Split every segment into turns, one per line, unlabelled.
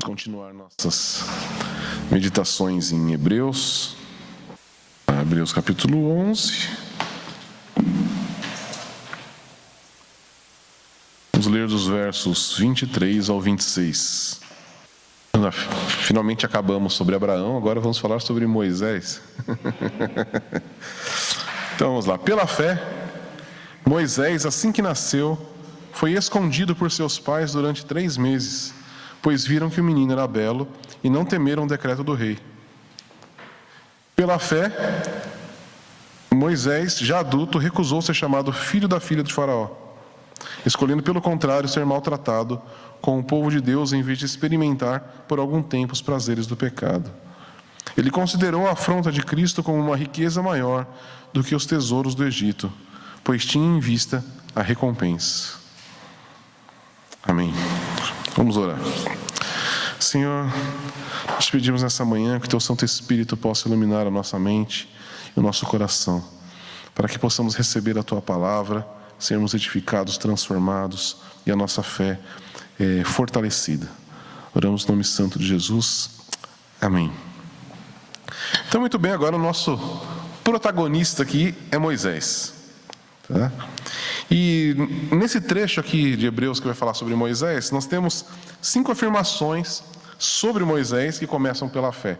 Continuar nossas meditações em Hebreus. Hebreus capítulo 11. Vamos ler dos versos 23 ao 26. Finalmente acabamos sobre Abraão, agora vamos falar sobre Moisés. Então vamos lá. Pela fé, Moisés, assim que nasceu, foi escondido por seus pais durante 3 meses, pois viram que o menino era belo e não temeram o decreto do rei. Pela fé, Moisés, já adulto, recusou ser chamado filho da filha de Faraó, escolhendo pelo contrário ser maltratado com o povo de Deus em vez de experimentar por algum tempo os prazeres do pecado. Ele considerou a afronta de Cristo como uma riqueza maior do que os tesouros do Egito, pois tinha em vista a recompensa. Amém. Vamos orar. Senhor, nós te pedimos nessa manhã que Teu Santo Espírito possa iluminar a nossa mente e o nosso coração, para que possamos receber a Tua palavra, sermos edificados, transformados e a nossa fé fortalecida. Oramos no nome santo de Jesus. Amém. Então, muito bem, agora o nosso protagonista aqui é Moisés. Tá? E nesse trecho aqui de Hebreus que vai falar sobre Moisés, nós temos 5 afirmações sobre Moisés que começam pela fé.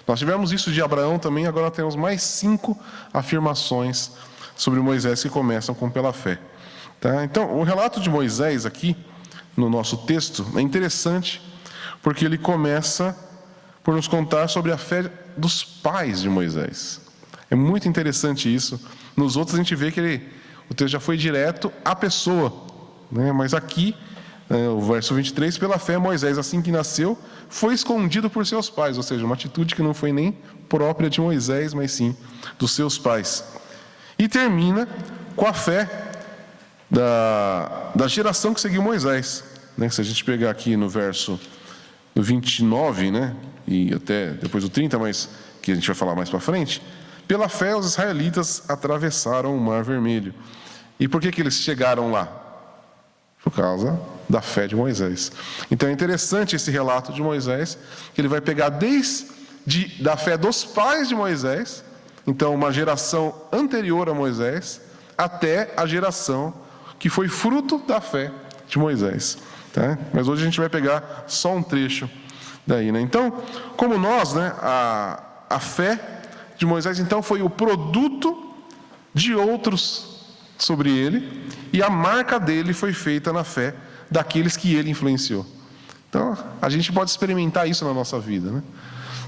Nós tivemos isso de Abraão também, agora temos mais 5 afirmações sobre Moisés que começam com pela fé. Tá? Então, o relato de Moisés aqui, no nosso texto, é interessante, porque ele começa por nos contar sobre a fé dos pais de Moisés. É muito interessante isso. Nos outros a gente vê que o texto já foi direto à pessoa, né? Mas aqui, o verso 23, pela fé Moisés, assim que nasceu, foi escondido por seus pais, ou seja, uma atitude que não foi nem própria de Moisés, mas sim dos seus pais. E termina com a fé da geração que seguiu Moisés, né? Se a gente pegar aqui no verso 29, né? E até depois do 30, mas que a gente vai falar mais para frente, pela fé os israelitas atravessaram o Mar Vermelho. E por que eles chegaram lá? Por causa da fé de Moisés. Então é interessante esse relato de Moisés, que ele vai pegar da fé dos pais de Moisés, então uma geração anterior a Moisés, até a geração que foi fruto da fé de Moisés. Tá? Mas hoje a gente vai pegar só um trecho daí, né? Então, como nós, né, a fé de Moisés então foi o produto de outros sobre ele, e a marca dele foi feita na fé daqueles que ele influenciou. Então, a gente pode experimentar isso na nossa vida, né?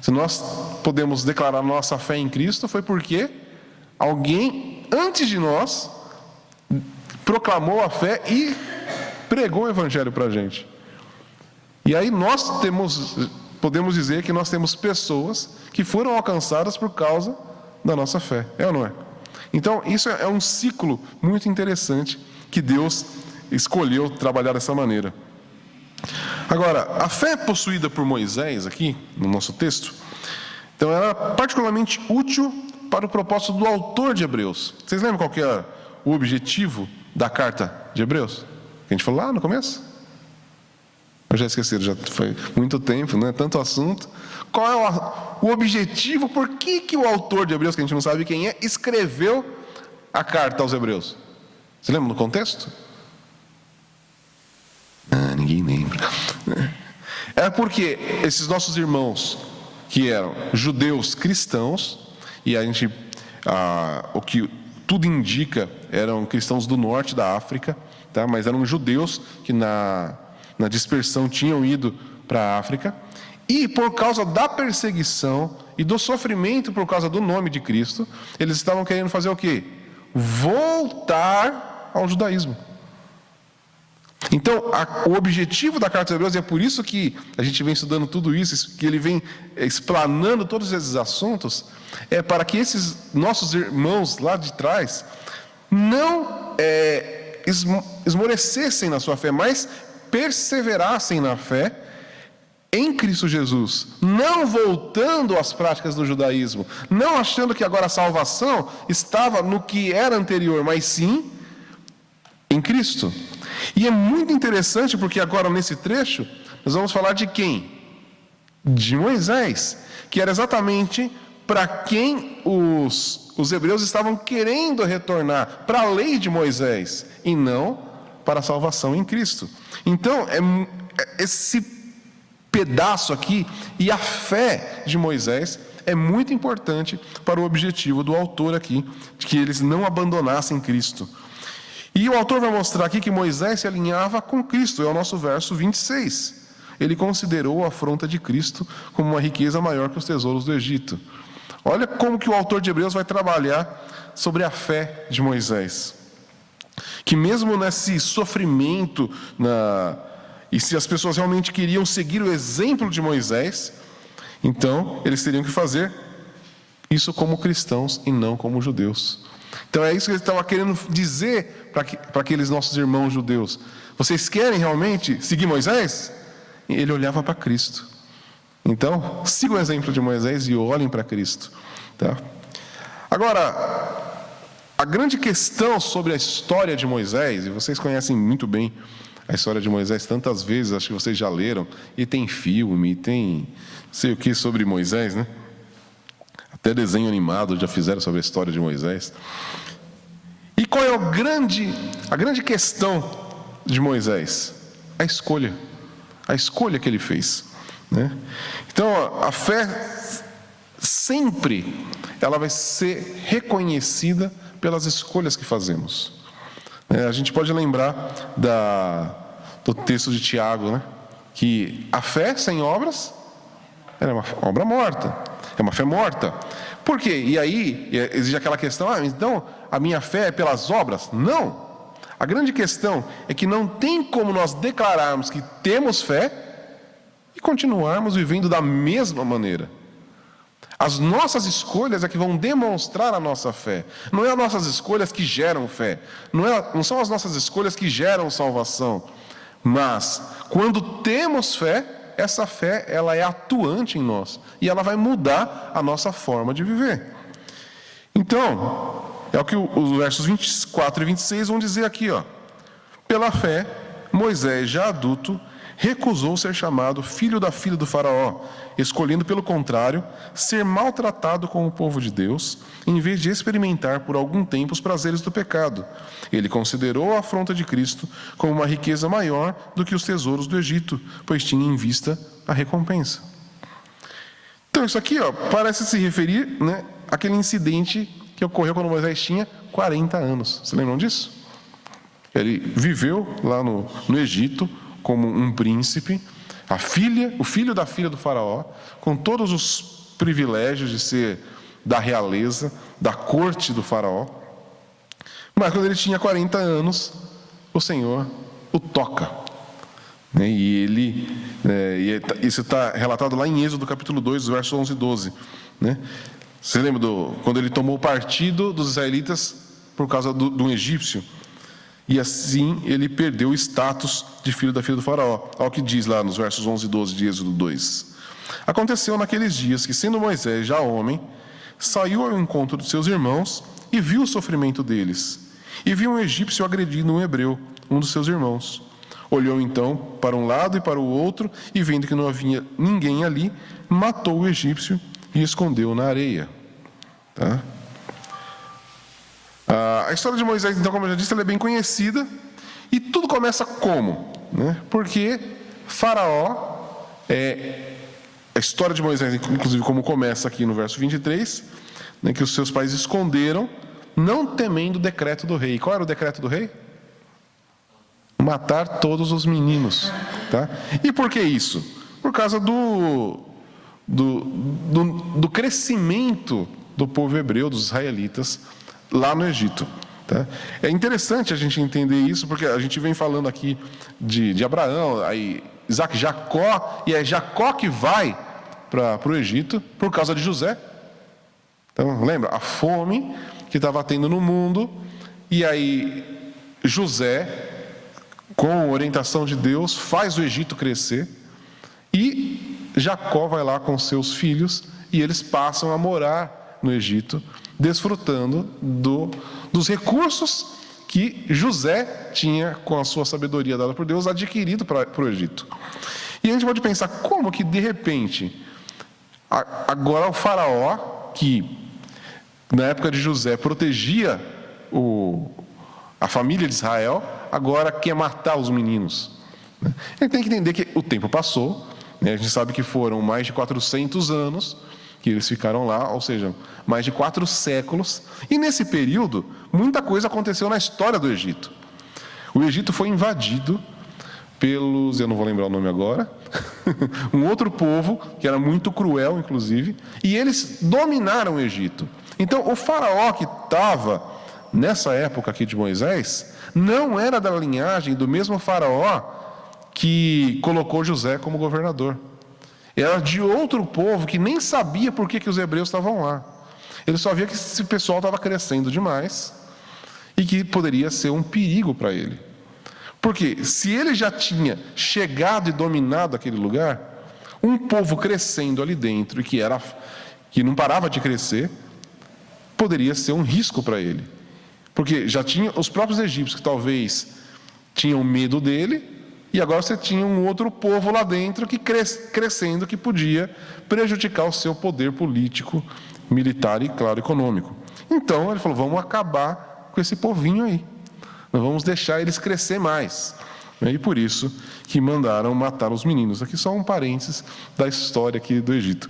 Se nós podemos declarar nossa fé em Cristo, foi porque alguém antes de nós proclamou a fé e pregou o evangelho para a gente. E aí nós podemos dizer que nós temos pessoas que foram alcançadas por causa da nossa fé. É ou não é? Então, isso é um ciclo muito interessante que Deus escolheu trabalhar dessa maneira. Agora, a fé possuída por Moisés aqui, no nosso texto, então ela era particularmente útil para o propósito do autor de Hebreus. Vocês lembram qual que é o objetivo da carta de Hebreus? Que a gente falou lá no começo? Eu já esqueci, já foi muito tempo, né? Tanto assunto. Qual é o objetivo? Por que o autor de Hebreus, que a gente não sabe quem é, escreveu a carta aos Hebreus? Você lembra do contexto? Ninguém lembra. É porque esses nossos irmãos, que eram judeus cristãos, e o que tudo indica, eram cristãos do norte da África, tá? Mas eram judeus que na dispersão tinham ido para a África, e por causa da perseguição e do sofrimento por causa do nome de Cristo, eles estavam querendo fazer o quê? Voltar ao judaísmo. Então, o objetivo da carta aos Hebreus, e é por isso que a gente vem estudando tudo isso, que ele vem explanando todos esses assuntos, é para que esses nossos irmãos lá de trás não esmorecessem na sua fé, mas perseverassem na fé em Cristo Jesus, não voltando às práticas do judaísmo, não achando que agora a salvação estava no que era anterior, mas sim em Cristo Cristo. E é muito interessante porque agora nesse trecho nós vamos falar de quem? De Moisés, que era exatamente para quem os hebreus estavam querendo retornar, para a lei de Moisés, e não para a salvação em Cristo. Então, esse pedaço aqui e a fé de Moisés é muito importante para o objetivo do autor aqui, de que eles não abandonassem Cristo. E o autor vai mostrar aqui que Moisés se alinhava com Cristo, é o nosso verso 26. Ele considerou a afronta de Cristo como uma riqueza maior que os tesouros do Egito. Olha como que o autor de Hebreus vai trabalhar sobre a fé de Moisés. Que mesmo nesse sofrimento, e se as pessoas realmente queriam seguir o exemplo de Moisés, então eles teriam que fazer isso como cristãos e não como judeus. Então é isso que ele estava querendo dizer para aqueles nossos irmãos judeus. Vocês querem realmente seguir Moisés? Ele olhava para Cristo. Então, sigam o exemplo de Moisés e olhem para Cristo. Tá? Agora, a grande questão sobre a história de Moisés, e vocês conhecem muito bem a história de Moisés tantas vezes, acho que vocês já leram, e tem filme, tem não sei o que sobre Moisés, né? Até desenho animado já fizeram sobre a história de Moisés. E qual é a grande questão de Moisés? A escolha que ele fez, né? Então, a fé sempre ela vai ser reconhecida pelas escolhas que fazemos. A gente pode lembrar do texto de Tiago, né? Que a fé sem obras é uma obra morta, é uma fé morta. Por quê? E aí exige aquela questão, então a minha fé é pelas obras? Não! A grande questão é que não tem como nós declararmos que temos fé e continuarmos vivendo da mesma maneira. As nossas escolhas é que vão demonstrar a nossa fé. Não é as nossas escolhas que geram fé. Não são as nossas escolhas que geram salvação. Mas, quando temos fé, essa fé ela é atuante em nós. E ela vai mudar a nossa forma de viver. Então, é o que os versos 24 e 26 vão dizer aqui, ó. Pela fé, Moisés, já adulto, recusou ser chamado filho da filha do faraó, escolhendo, pelo contrário, ser maltratado com o povo de Deus, em vez de experimentar por algum tempo os prazeres do pecado. Ele considerou a afronta de Cristo como uma riqueza maior do que os tesouros do Egito, pois tinha em vista a recompensa. Então, isso aqui parece se referir, né, àquele incidente que ocorreu quando Moisés tinha 40 anos. Vocês lembram disso? Ele viveu lá no Egito como um príncipe, o filho da filha do faraó, com todos os privilégios de ser da realeza, da corte do faraó. Mas quando ele tinha 40 anos, o Senhor o toca. E isso está relatado lá em Êxodo capítulo 2, versos 11 e 12. Você lembra quando ele tomou partido dos israelitas por causa de um egípcio? E assim ele perdeu o status de filho da filha do faraó. Olha o que diz lá nos versos 11 e 12 de Êxodo 2. Aconteceu naqueles dias que, sendo Moisés já homem, saiu ao encontro de seus irmãos e viu o sofrimento deles. E viu um egípcio agredindo um hebreu, um dos seus irmãos. Olhou então para um lado e para o outro, e vendo que não havia ninguém ali, matou o egípcio e escondeu na areia. Tá? A história de Moisés, então, como eu já disse, ela é bem conhecida. E tudo começa como? Porque Faraó, a história de Moisés, inclusive como começa aqui no verso 23, que os seus pais esconderam, não temendo o decreto do rei. Qual era o decreto do rei? Matar todos os meninos. Tá? E por que isso? Por causa do crescimento do povo hebreu, dos israelitas, lá no Egito. Tá? É interessante a gente entender isso, porque a gente vem falando aqui de Abraão, aí Isaac, Jacó, e é Jacó que vai para o Egito por causa de José. Então, lembra? A fome que estava tendo no mundo, e aí José, com orientação de Deus, faz o Egito crescer, e Jacó vai lá com seus filhos, e eles passam a morar no Egito, desfrutando dos recursos que José tinha, com a sua sabedoria dada por Deus, adquirido para o Egito. E a gente pode pensar, como que de repente, agora o faraó, que na época de José protegia a família de Israel, agora quer matar os meninos. Ele tem que entender que o tempo passou, né? A gente sabe que foram mais de 400 anos que eles ficaram lá, ou seja, mais de 4 séculos, e nesse período, muita coisa aconteceu na história do Egito. O Egito foi invadido pelos, eu não vou lembrar o nome agora, um outro povo, que era muito cruel, inclusive, e eles dominaram o Egito. Então, o faraó que estava nessa época aqui de Moisés, não era da linhagem do mesmo faraó que colocou José como governador. Era de outro povo que nem sabia por que os hebreus estavam lá. Ele só via que esse pessoal estava crescendo demais e que poderia ser um perigo para ele. Porque se ele já tinha chegado e dominado aquele lugar, um povo crescendo ali dentro e que não parava de crescer, poderia ser um risco para ele. Porque já tinha os próprios egípcios que talvez tinham medo dele, e agora você tinha um outro povo lá dentro que crescendo, que podia prejudicar o seu poder político, militar e, claro, econômico. Então ele falou, vamos acabar com esse povinho aí. Nós vamos deixar eles crescer mais. E por isso que mandaram matar os meninos. Aqui só um parênteses da história aqui do Egito.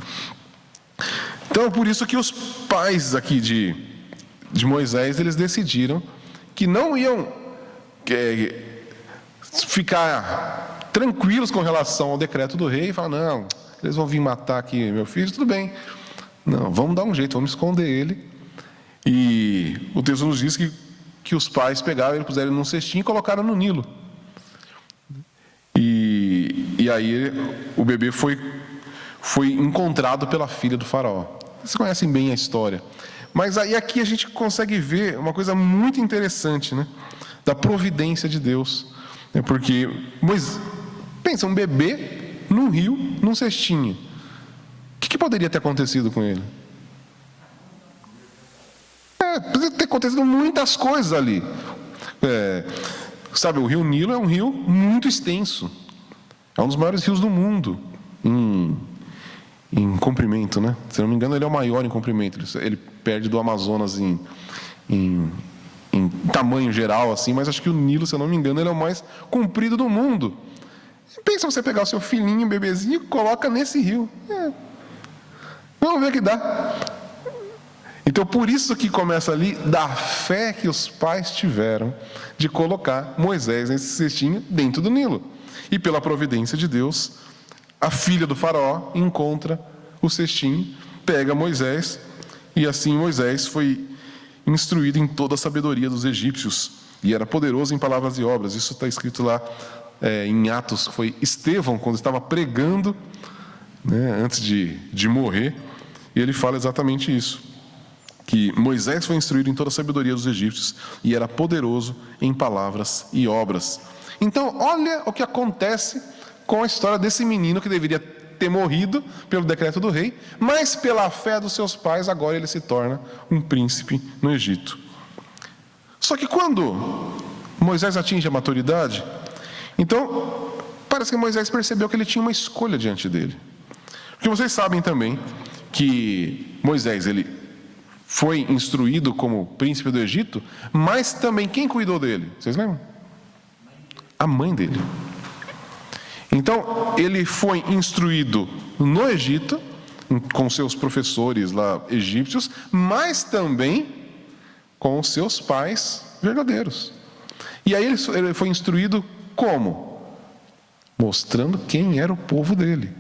Então, por isso que os pais aqui de Moisés, eles decidiram que não iam ficar tranquilos com relação ao decreto do rei e falar, não, eles vão vir matar aqui meu filho, tudo bem. Não, vamos dar um jeito, vamos esconder ele. E o texto nos diz que os pais pegaram ele, puseram ele num cestinho e colocaram no Nilo. E aí o bebê foi encontrado pela filha do faraó. Vocês conhecem bem a história. Mas aí aqui a gente consegue ver uma coisa muito interessante, né? Da providência de Deus. Porque, pensa, um bebê num rio, num cestinho. O que poderia ter acontecido com ele? Poderia ter acontecido muitas coisas ali. Sabe, o rio Nilo é um rio muito extenso. É um dos maiores rios do mundo em comprimento, né? Se não me engano, ele é o maior em comprimento. Ele perde do Amazonas em tamanho geral, assim, mas acho que o Nilo, se eu não me engano, ele é o mais comprido do mundo. Pensa você pegar o seu filhinho, bebezinho, e coloca nesse rio. Vamos ver o que dá. Então, por isso que começa ali, da fé que os pais tiveram de colocar Moisés nesse cestinho dentro do Nilo. E pela providência de Deus, a filha do faraó encontra o cestinho, pega Moisés, e assim Moisés foi instruído em toda a sabedoria dos egípcios, e era poderoso em palavras e obras. Isso está escrito lá em Atos, foi Estevão, quando estava pregando, né, antes de morrer, e ele fala exatamente isso, que Moisés foi instruído em toda a sabedoria dos egípcios, e era poderoso em palavras e obras. Então, olha o que acontece com a história desse menino que deveria ter morrido pelo decreto do rei, mas pela fé dos seus pais, agora ele se torna um príncipe no Egito. Só que quando Moisés atinge a maturidade, então parece que Moisés percebeu que ele tinha uma escolha diante dele. Porque vocês sabem também que Moisés, ele foi instruído como príncipe do Egito, mas também quem cuidou dele? Vocês lembram? A mãe dele. Então, ele foi instruído no Egito, com seus professores lá egípcios, mas também com os seus pais verdadeiros. E aí ele foi instruído como? Mostrando quem era o povo dele.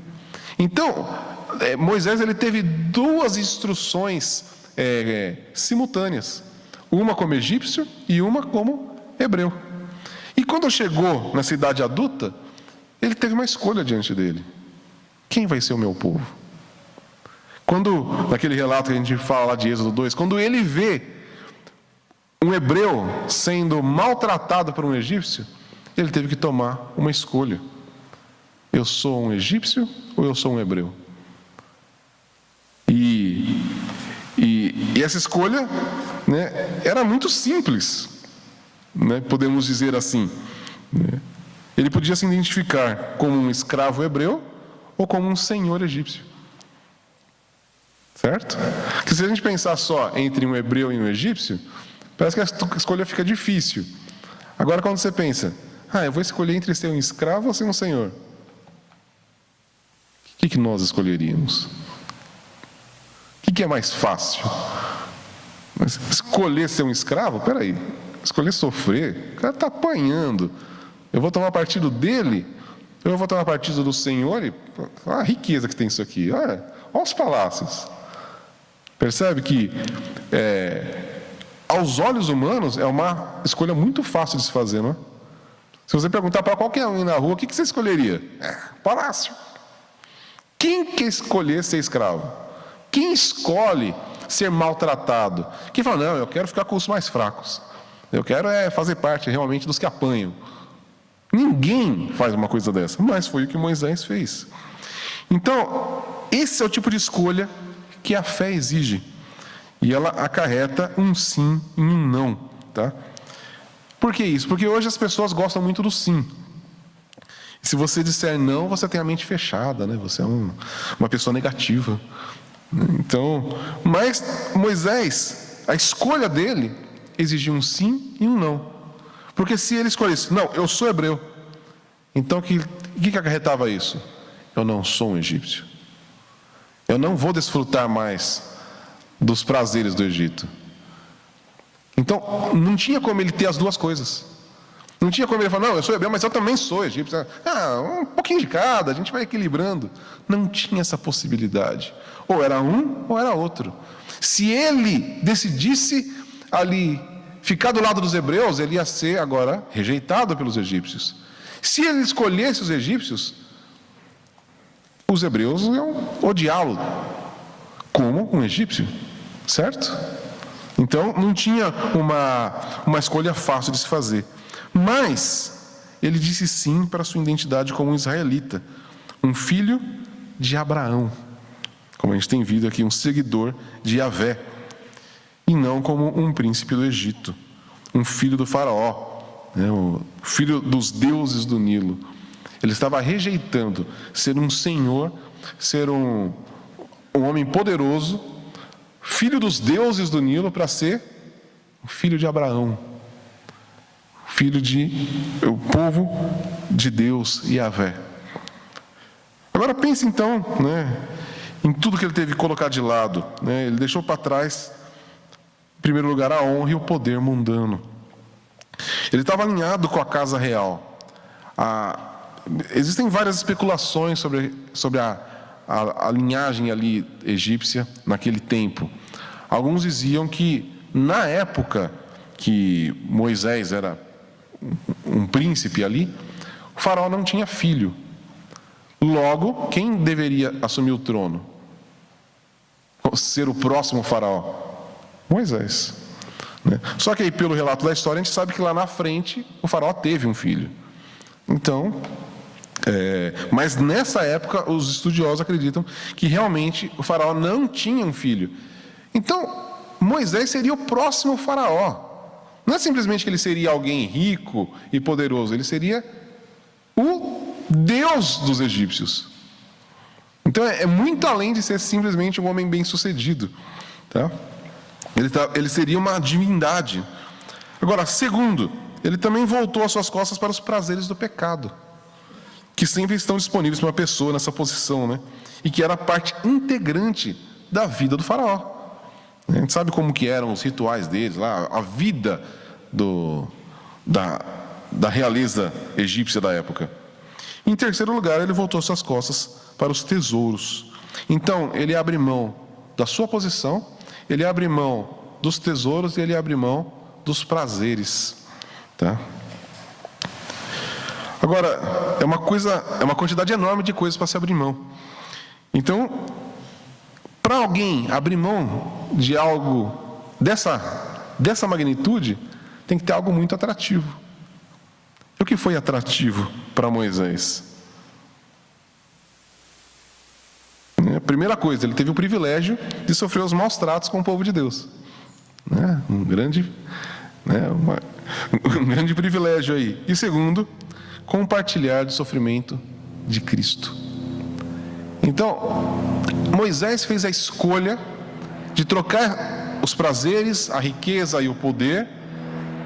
Então, Moisés ele teve duas instruções simultâneas. Uma como egípcio e uma como hebreu. E quando chegou na cidade adulta, ele teve uma escolha diante dele. Quem vai ser o meu povo? Quando, naquele relato que a gente fala lá de Êxodo 2, quando ele vê um hebreu sendo maltratado por um egípcio, ele teve que tomar uma escolha. Eu sou um egípcio ou eu sou um hebreu? E essa escolha, né, era muito simples. né? Podemos dizer assim, né? Ele podia se identificar como um escravo hebreu ou como um senhor egípcio. Certo? Porque se a gente pensar só entre um hebreu e um egípcio, parece que a escolha fica difícil. Agora, quando você pensa, eu vou escolher entre ser um escravo ou ser um senhor, o que nós escolheríamos? O que é mais fácil? Mas escolher ser um escravo? Peraí, escolher sofrer? O cara está apanhando. Eu vou tomar partido dele? Ou eu vou tomar partido do Senhor? E a riqueza que tem isso aqui. Olha os palácios. Percebe que, aos olhos humanos, é uma escolha muito fácil de se fazer, não é? Se você perguntar para qualquer um na rua, o que você escolheria? Palácio. Quem quer escolher ser escravo? Quem escolhe ser maltratado? Quem fala, não, eu quero ficar com os mais fracos. Eu quero fazer parte realmente dos que apanham. Ninguém faz uma coisa dessa, mas foi o que Moisés fez. Então, esse é o tipo de escolha que a fé exige. E ela acarreta um sim e um não. Tá? Por que isso? Porque hoje as pessoas gostam muito do sim. Se você disser não, você tem a mente fechada, né? Você é uma pessoa negativa. Então, mas Moisés, a escolha dele exigia um sim e um não. Porque se ele escolhesse, não, eu sou hebreu, então o que acarretava isso? Eu não sou um egípcio. Eu não vou desfrutar mais dos prazeres do Egito. Então, não tinha como ele ter as duas coisas. Não tinha como ele falar, não, eu sou hebreu, mas eu também sou egípcio. Um pouquinho de cada, a gente vai equilibrando. Não tinha essa possibilidade. Ou era um, ou era outro. Se ele decidisse ali ficar do lado dos hebreus, ele ia ser agora rejeitado pelos egípcios. Se ele escolhesse os egípcios, os hebreus iam odiá-lo como um egípcio, certo? Então, não tinha uma escolha fácil de se fazer. Mas, ele disse sim para a sua identidade como um israelita, um filho de Abraão, como a gente tem visto aqui, um seguidor de Yahvé, e não como um príncipe do Egito, um filho do faraó, né, o filho dos deuses do Nilo. Ele estava rejeitando ser um senhor, ser um homem poderoso, filho dos deuses do Nilo, para ser o filho de Abraão, o povo de Deus, Yahvé. Agora pense então, né, em tudo que ele teve que colocar de lado, né? Ele deixou para trás, em primeiro lugar, a honra e o poder mundano. Ele estava alinhado com a casa real. Existem várias especulações sobre a linhagem ali egípcia naquele tempo. Alguns diziam que, na época que Moisés era um príncipe ali, o faraó não tinha filho. Logo, quem deveria assumir o trono? Ser o próximo faraó? Moisés. Né? Só que aí, pelo relato da história, a gente sabe que lá na frente o faraó teve um filho. Então, mas nessa época os estudiosos acreditam que realmente o faraó não tinha um filho. Então, Moisés seria o próximo faraó. Não é simplesmente que ele seria alguém rico e poderoso, ele seria o Deus dos egípcios. Então é muito além de ser simplesmente um homem bem-sucedido, tá? Ele seria uma divindade. Agora, segundo, ele também voltou as suas costas para os prazeres do pecado, que sempre estão disponíveis para uma pessoa nessa posição, né? E que era parte integrante da vida do faraó. A gente sabe como que eram os rituais deles lá, a vida da realeza egípcia da época. Em terceiro lugar, ele voltou suas costas para os tesouros. Então, ele abre mão da sua posição, ele abre mão dos tesouros e ele abre mão dos prazeres, tá? Agora, é uma quantidade enorme de coisas para se abrir mão. Então, para alguém abrir mão de algo dessa magnitude, tem que ter algo muito atrativo. E o que foi atrativo para Moisés? A primeira coisa, ele teve o privilégio de sofrer os maus tratos com o povo de Deus. Um grande privilégio aí. E segundo, compartilhar do sofrimento de Cristo. Então, Moisés fez a escolha de trocar os prazeres, a riqueza e o poder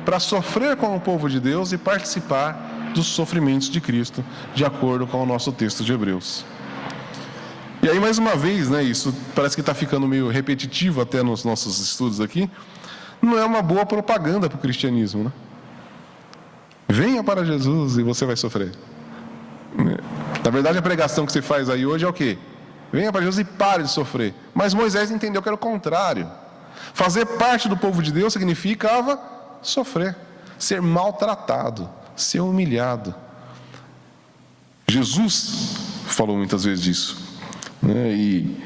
para sofrer com o povo de Deus e participar dos sofrimentos de Cristo, de acordo com o nosso texto de Hebreus. E aí, mais uma vez, isso parece que está ficando meio repetitivo até nos nossos estudos aqui, não é uma boa propaganda para o cristianismo, Venha para Jesus e você vai sofrer. Na verdade, a pregação que você faz aí hoje é o quê? Venha para Jesus e pare de sofrer. Mas Moisés entendeu que era o contrário. Fazer parte do povo de Deus significava sofrer, ser maltratado, ser humilhado. Jesus falou muitas vezes disso. E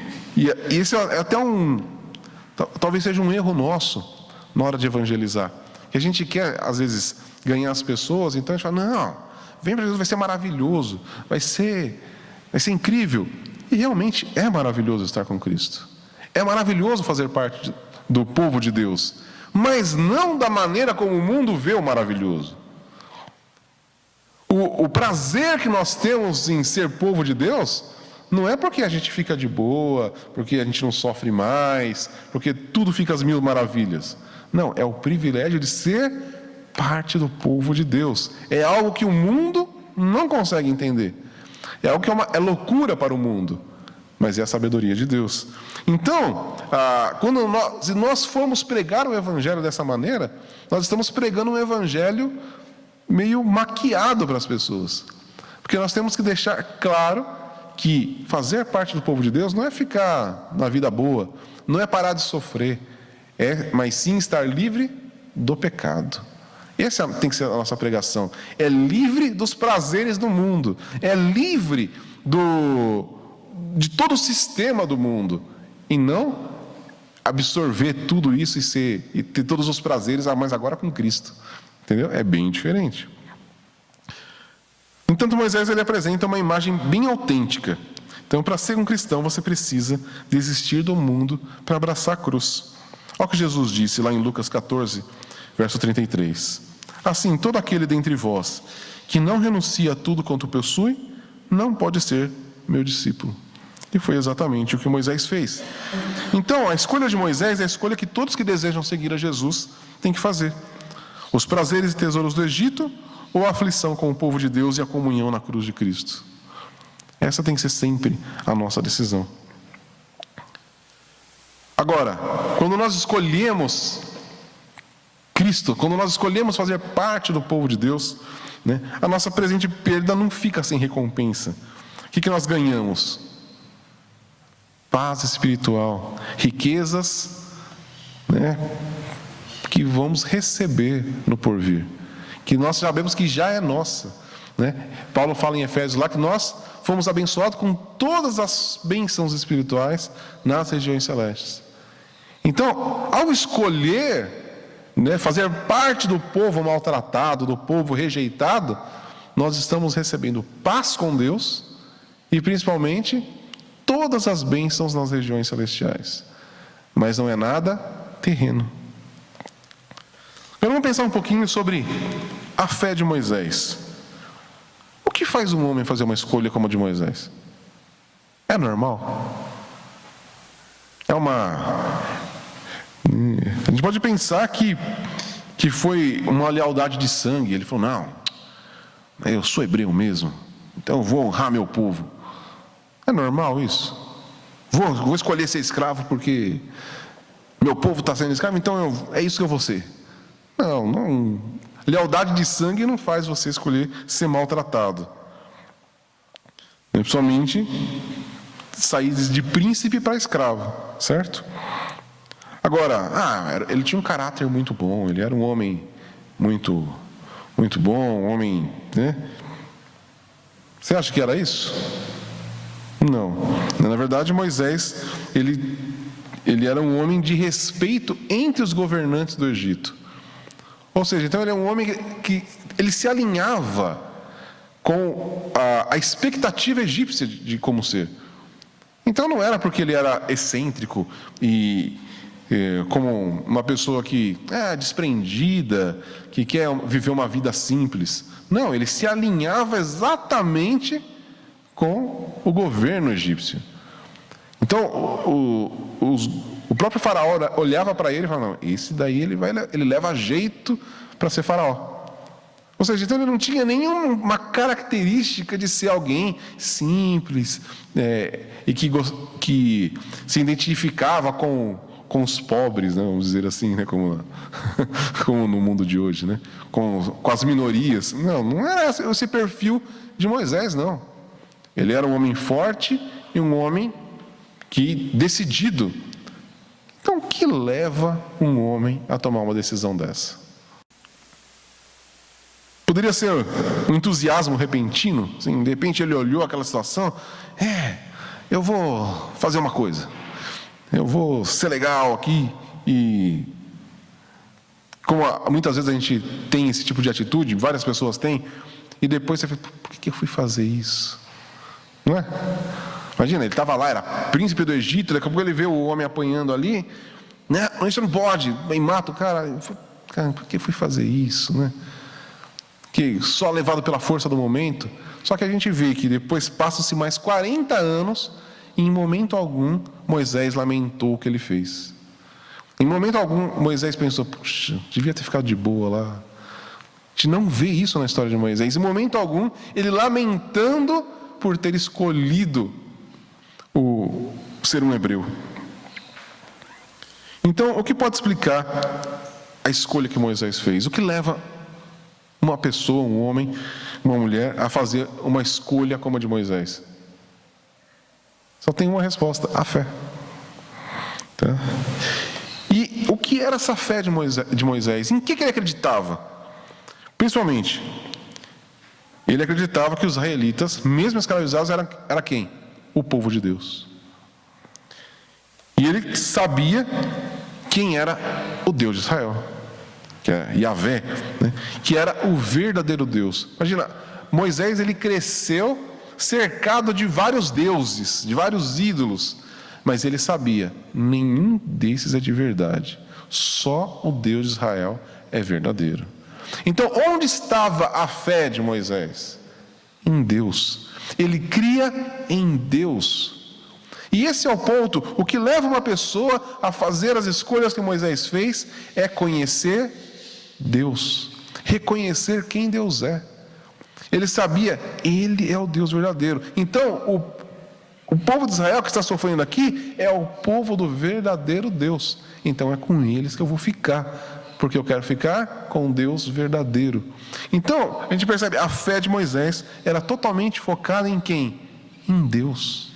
esse é até talvez seja um erro nosso na hora de evangelizar. Que a gente quer, às vezes, ganhar as pessoas, então a gente fala, não, vem para Jesus, vai ser maravilhoso, vai ser incrível. E realmente é maravilhoso estar com Cristo. É maravilhoso fazer parte do povo de Deus, mas não da maneira como o mundo vê o maravilhoso. O prazer que nós temos em ser povo de Deus não é porque a gente fica de boa, porque a gente não sofre mais, porque tudo fica às mil maravilhas. Não, é o privilégio de ser parte do povo de Deus. É algo que o mundo não consegue entender. É algo que é loucura para o mundo, mas é a sabedoria de Deus. Então, quando nós formos pregar o evangelho dessa maneira, nós estamos pregando um evangelho meio maquiado para as pessoas. Porque nós temos que deixar claro que fazer parte do povo de Deus não é ficar na vida boa, não é parar de sofrer, mas sim estar livre do pecado. Essa tem que ser a nossa pregação. É livre dos prazeres do mundo, é livre de todo o sistema do mundo, e não absorver tudo isso e ter todos os prazeres, mas agora com Cristo. Entendeu? É bem diferente. Entanto, Moisés ele apresenta uma imagem bem autêntica. Então, para ser um cristão, você precisa desistir do mundo para abraçar a cruz. Olha o que Jesus disse lá em Lucas 14, verso 33. Assim, todo aquele dentre vós que não renuncia a tudo quanto possui, não pode ser meu discípulo. E foi exatamente o que Moisés fez. Então, a escolha de Moisés é a escolha que todos que desejam seguir a Jesus têm que fazer. Os prazeres e tesouros do Egito ou a aflição com o povo de Deus e a comunhão na cruz de Cristo. Essa tem que ser sempre a nossa decisão. Agora, quando nós escolhemos Cristo, quando nós escolhemos fazer parte do povo de Deus, a nossa presente perda não fica sem recompensa. O que nós ganhamos? Paz espiritual, riquezas, que vamos receber no porvir, que nós sabemos que já é nossa. Paulo fala em Efésios lá que nós fomos abençoados com todas as bênçãos espirituais nas regiões celestes. Então, ao escolher fazer parte do povo maltratado, do povo rejeitado, nós estamos recebendo paz com Deus e principalmente todas as bênçãos nas regiões celestiais. Mas não é nada terreno. Agora vamos pensar um pouquinho sobre a fé de Moisés. O que faz um homem fazer uma escolha como a de Moisés? É normal? A gente pode pensar que foi uma lealdade de sangue. Ele falou, não, eu sou hebreu mesmo, então eu vou honrar meu povo. É normal isso? Vou escolher ser escravo porque meu povo está sendo escravo, então é isso que eu vou ser. Não. Lealdade de sangue não faz você escolher ser maltratado. Principalmente sair de príncipe para escravo, certo? Agora, ele tinha um caráter muito bom, ele era um homem muito, muito bom, um homem, Você acha que era isso? Não. Na verdade, Moisés, ele era um homem de respeito entre os governantes do Egito. Ou seja, então ele é um homem que ele se alinhava com a expectativa egípcia de como ser. Então não era porque ele era excêntrico e como uma pessoa que é desprendida, que quer viver uma vida simples. Não, ele se alinhava exatamente com o governo egípcio. Então, o próprio faraó olhava para ele e falava, não, esse daí ele leva jeito para ser faraó. Ou seja, então ele não tinha nenhuma característica de ser alguém simples, e que se identificava com os pobres, né, vamos dizer assim, né, como no mundo de hoje, né, com as minorias. Não era esse perfil de Moisés, não. Ele era um homem forte e um homem decidido. Então, o que leva um homem a tomar uma decisão dessa? Poderia ser um entusiasmo repentino, assim, de repente ele olhou aquela situação, eu vou fazer uma coisa, eu vou ser legal aqui, e como muitas vezes a gente tem esse tipo de atitude, várias pessoas têm, e depois você fala, por que eu fui fazer isso? Não é? Imagina, ele estava lá, era príncipe do Egito, daqui a pouco ele vê o homem apanhando ali, né? Isso não pode, e mata o cara. Cara, por que eu fui fazer isso, né? Que só levado pela força do momento. Só que a gente vê que depois passam-se mais 40 anos e em momento algum Moisés lamentou o que ele fez. Em momento algum Moisés pensou, puxa, devia ter ficado de boa lá. A gente não vê isso na história de Moisés. Em momento algum ele lamentando por ter escolhido ser um hebreu. Então, o que pode explicar a escolha que Moisés fez? O que leva uma pessoa, um homem, uma mulher, a fazer uma escolha como a de Moisés? Só tem uma resposta: a fé. Tá? E o que era essa fé de Moisés? Em que ele acreditava? Principalmente, ele acreditava que os israelitas, mesmo escravizados, era quem? O povo de Deus. E ele sabia quem era o Deus de Israel, que é Yahvé, né? Que era o verdadeiro Deus. Imagina, Moisés, ele cresceu cercado de vários deuses, de vários ídolos, mas ele sabia, nenhum desses é de verdade, só o Deus de Israel é verdadeiro. Então, onde estava a fé de Moisés? Em Deus. Ele cria em Deus. E esse é o ponto. O que leva uma pessoa a fazer as escolhas que Moisés fez é conhecer Deus, reconhecer quem Deus é. Ele sabia, ele é o Deus verdadeiro. Então, o povo de Israel que está sofrendo aqui é o povo do verdadeiro Deus. Então é com eles que eu vou ficar, porque eu quero ficar com Deus verdadeiro. Então, a gente percebe, a fé de Moisés era totalmente focada em quem? Em Deus.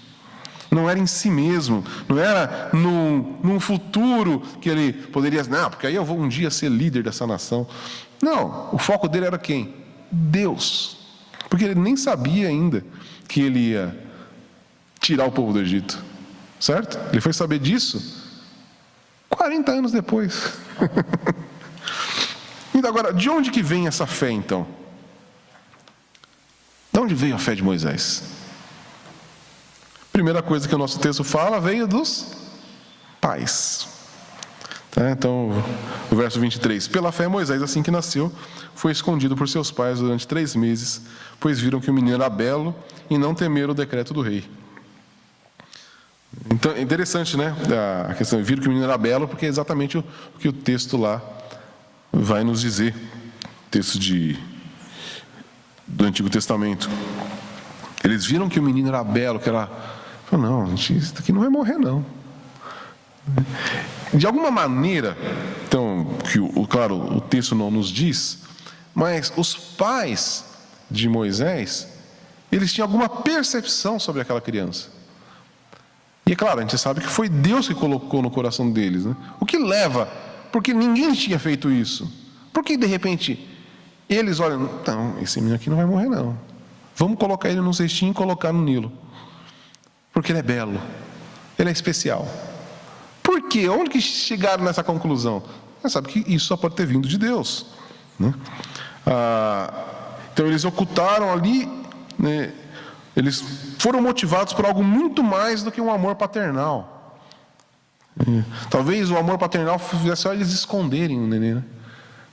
Não era em si mesmo, não era num futuro que ele poderia, não, porque aí eu vou um dia ser líder dessa nação. Não, o foco dele era quem? Deus. Porque ele nem sabia ainda que ele ia tirar o povo do Egito, certo? Ele foi saber disso 40 anos depois. Então, agora, de onde que vem essa fé, então? De onde veio a fé de Moisés? Primeira coisa que o nosso texto fala, veio dos pais. Tá? Então, o verso 23. Pela fé, Moisés, assim que nasceu, foi escondido por seus pais durante 3 meses, pois viram que o menino era belo e não temeram o decreto do rei. Então, é interessante, né? A questão, viram que o menino era belo, porque é exatamente o que o texto lá vai nos dizer. Texto do Antigo Testamento. Eles viram que o menino era belo, que era... Não, gente, isso aqui não vai morrer, não. De alguma maneira, então, claro, o texto não nos diz, mas os pais de Moisés, eles tinham alguma percepção sobre aquela criança. E é claro, a gente sabe que foi Deus que colocou no coração deles, né? O que leva? Porque ninguém tinha feito isso. Por que de repente eles olham, não, esse menino aqui não vai morrer, não. Vamos colocar ele num cestinho e colocar no Nilo. Porque ele é belo, ele é especial. Por quê? Onde que chegaram nessa conclusão? Você sabe que isso só pode ter vindo de Deus, né? Então eles ocultaram ali, né? Eles foram motivados por algo muito mais do que um amor paternal. Talvez o amor paternal fizesse só eles esconderem o neném, né?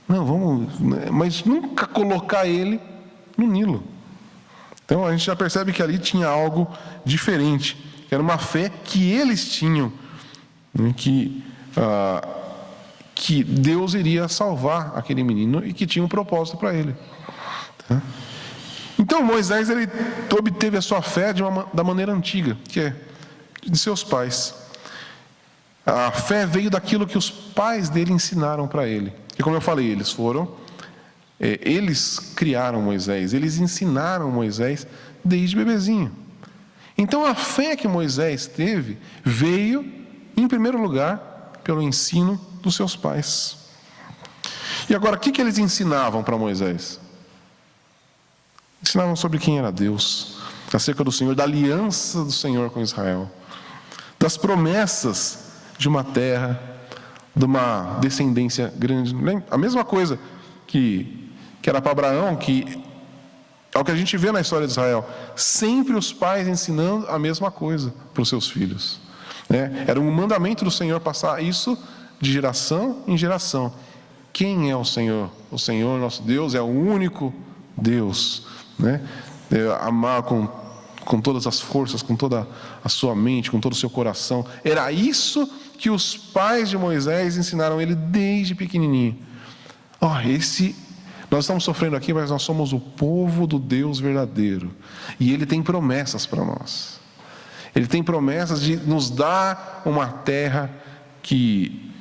Não, vamos... Mas nunca colocar ele no Nilo. Então a gente já percebe que ali tinha algo diferente. Que era uma fé que eles tinham. Né? Que Deus iria salvar aquele menino e que tinha um propósito para ele. Tá? Então Moisés, ele obteve a sua fé da maneira antiga, que é de seus pais. A fé veio daquilo que os pais dele ensinaram para ele. E como eu falei, eles criaram Moisés, eles ensinaram Moisés desde bebezinho. Então a fé que Moisés teve veio, em primeiro lugar, pelo ensino dos seus pais. E agora, o que eles ensinavam para Moisés? Ensinavam sobre quem era Deus, acerca do Senhor, da aliança do Senhor com Israel, das promessas de uma terra, de uma descendência grande. A mesma coisa que era para Abraão, que é o que a gente vê na história de Israel. Sempre os pais ensinando a mesma coisa para os seus filhos. Era um mandamento do Senhor passar isso de geração em geração. Quem é o Senhor? O Senhor, nosso Deus, é o único Deus. Amar com todas as forças, com toda a sua mente, com todo o seu coração. Era isso que os pais de Moisés ensinaram ele desde pequenininho. Nós estamos sofrendo aqui, mas nós somos o povo do Deus verdadeiro. E Ele tem promessas para nós. Ele tem promessas de nos dar uma terra que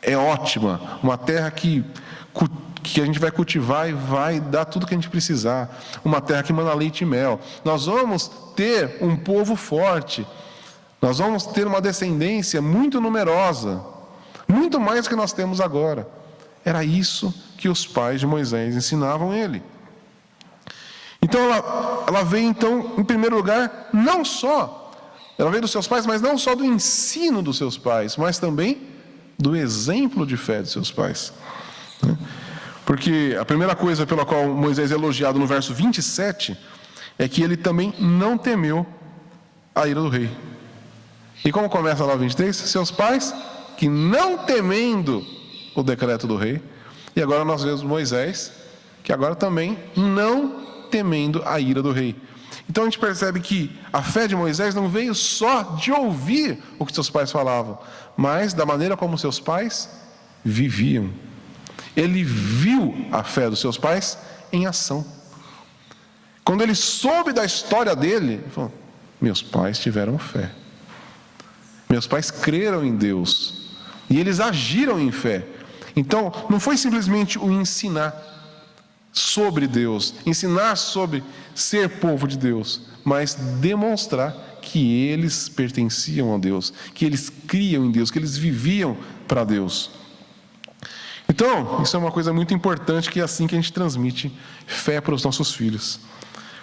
é ótima, uma terra que a gente vai cultivar e vai dar tudo que a gente precisar. Uma terra que manda leite e mel. Nós vamos ter um povo forte. Nós vamos ter uma descendência muito numerosa. Muito mais do que nós temos agora. Era isso que os pais de Moisés ensinavam ele. Então ela veio, então, em primeiro lugar, ela veio dos seus pais, mas não só do ensino dos seus pais, mas também do exemplo de fé dos seus pais. Porque a primeira coisa pela qual Moisés é elogiado no verso 27 é que ele também não temeu a ira do rei. E como começa lá o 23? Seus pais que não temendo o decreto do rei. E agora nós vemos Moisés, que agora também não temendo a ira do rei. Então a gente percebe que a fé de Moisés não veio só de ouvir o que seus pais falavam, mas da maneira como seus pais viviam. Ele viu a fé dos seus pais em ação. Quando ele soube da história dele, ele falou: meus pais tiveram fé. Meus pais creram em Deus. E eles agiram em fé. Então, não foi simplesmente o ensinar sobre Deus, ensinar sobre ser povo de Deus, mas demonstrar que eles pertenciam a Deus, que eles criam em Deus, que eles viviam para Deus. Então, isso é uma coisa muito importante, que é assim que a gente transmite fé para os nossos filhos,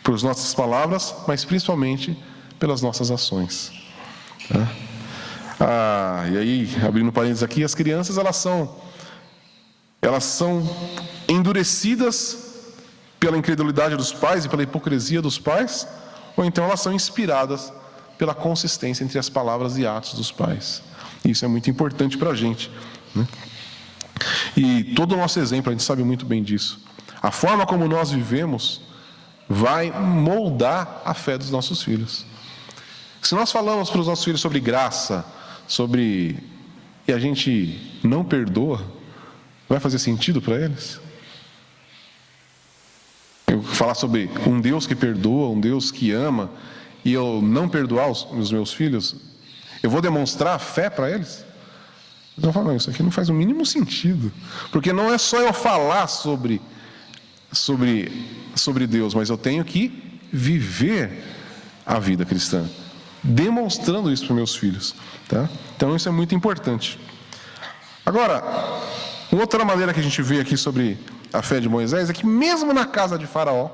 por nossas palavras, mas principalmente pelas nossas ações. E aí, abrindo parênteses aqui, as crianças elas são endurecidas pela incredulidade dos pais e pela hipocrisia dos pais, ou então elas são inspiradas pela consistência entre as palavras e atos dos pais. Isso é muito importante para a gente. E todo o nosso exemplo, a gente sabe muito bem disso. A forma como nós vivemos vai moldar a fé dos nossos filhos. Se nós falamos para os nossos filhos sobre graça, e a gente não perdoa, vai fazer sentido para eles? Eu falar sobre um Deus que perdoa, um Deus que ama, e eu não perdoar os meus filhos, eu vou demonstrar fé para eles? Eles vão falar: não, isso aqui não faz o mínimo sentido. Porque não é só eu falar sobre Deus, mas eu tenho que viver a vida cristã, demonstrando isso para meus filhos. Tá? Então isso é muito importante. Agora, outra maneira que a gente vê aqui sobre a fé de Moisés é que mesmo na casa de Faraó,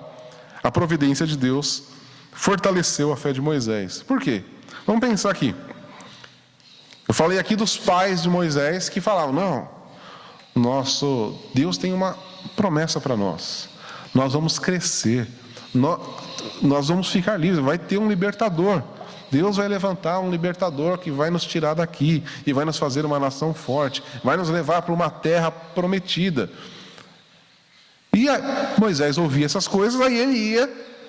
a providência de Deus fortaleceu a fé de Moisés. Por quê? Vamos pensar aqui. Eu falei aqui dos pais de Moisés que falavam: não, nosso Deus tem uma promessa para nós. Nós vamos crescer. Nós vamos ficar livres, vai ter um libertador. Deus vai levantar um libertador que vai nos tirar daqui e vai nos fazer uma nação forte, vai nos levar para uma terra prometida. E Moisés ouvia essas coisas, aí ele ia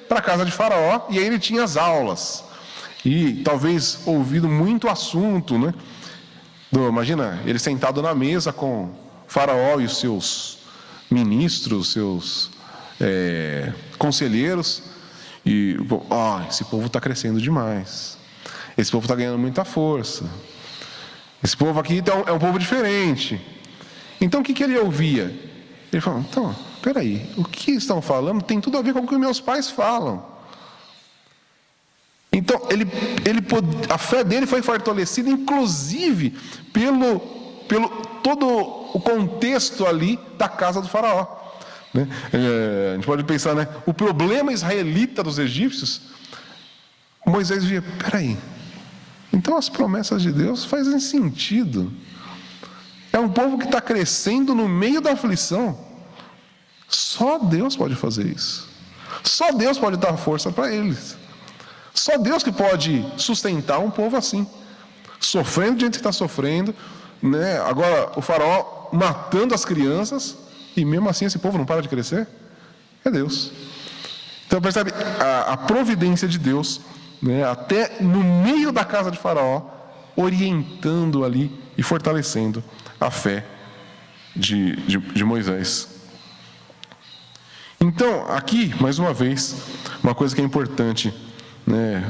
para a casa de Faraó e aí ele tinha as aulas. E talvez ouvido muito assunto, né? Imagina, ele sentado na mesa com Faraó e os seus ministros, seus conselheiros, e esse povo está crescendo demais, esse povo está ganhando muita força, esse povo aqui é um povo diferente. Então o que ele ouvia? Ele falou, então, peraí, o que estão falando tem tudo a ver com o que meus pais falam. Então, a fé dele foi fortalecida, inclusive, pelo todo o contexto ali da casa do Faraó. Né? A gente pode pensar, né? O problema israelita dos egípcios, Moisés via, peraí, então as promessas de Deus fazem sentido. É um povo que está crescendo no meio da aflição. Só Deus pode fazer isso. Só Deus pode dar força para eles. Só Deus que pode sustentar um povo assim, sofrendo de gente que está sofrendo, né? Agora o Faraó matando as crianças, e mesmo assim esse povo não para de crescer. É Deus. Então percebe a providência de Deus, né? Até no meio da casa de Faraó, orientando ali e fortalecendo a fé de Moisés. Então aqui, mais uma vez, uma coisa que é importante, né,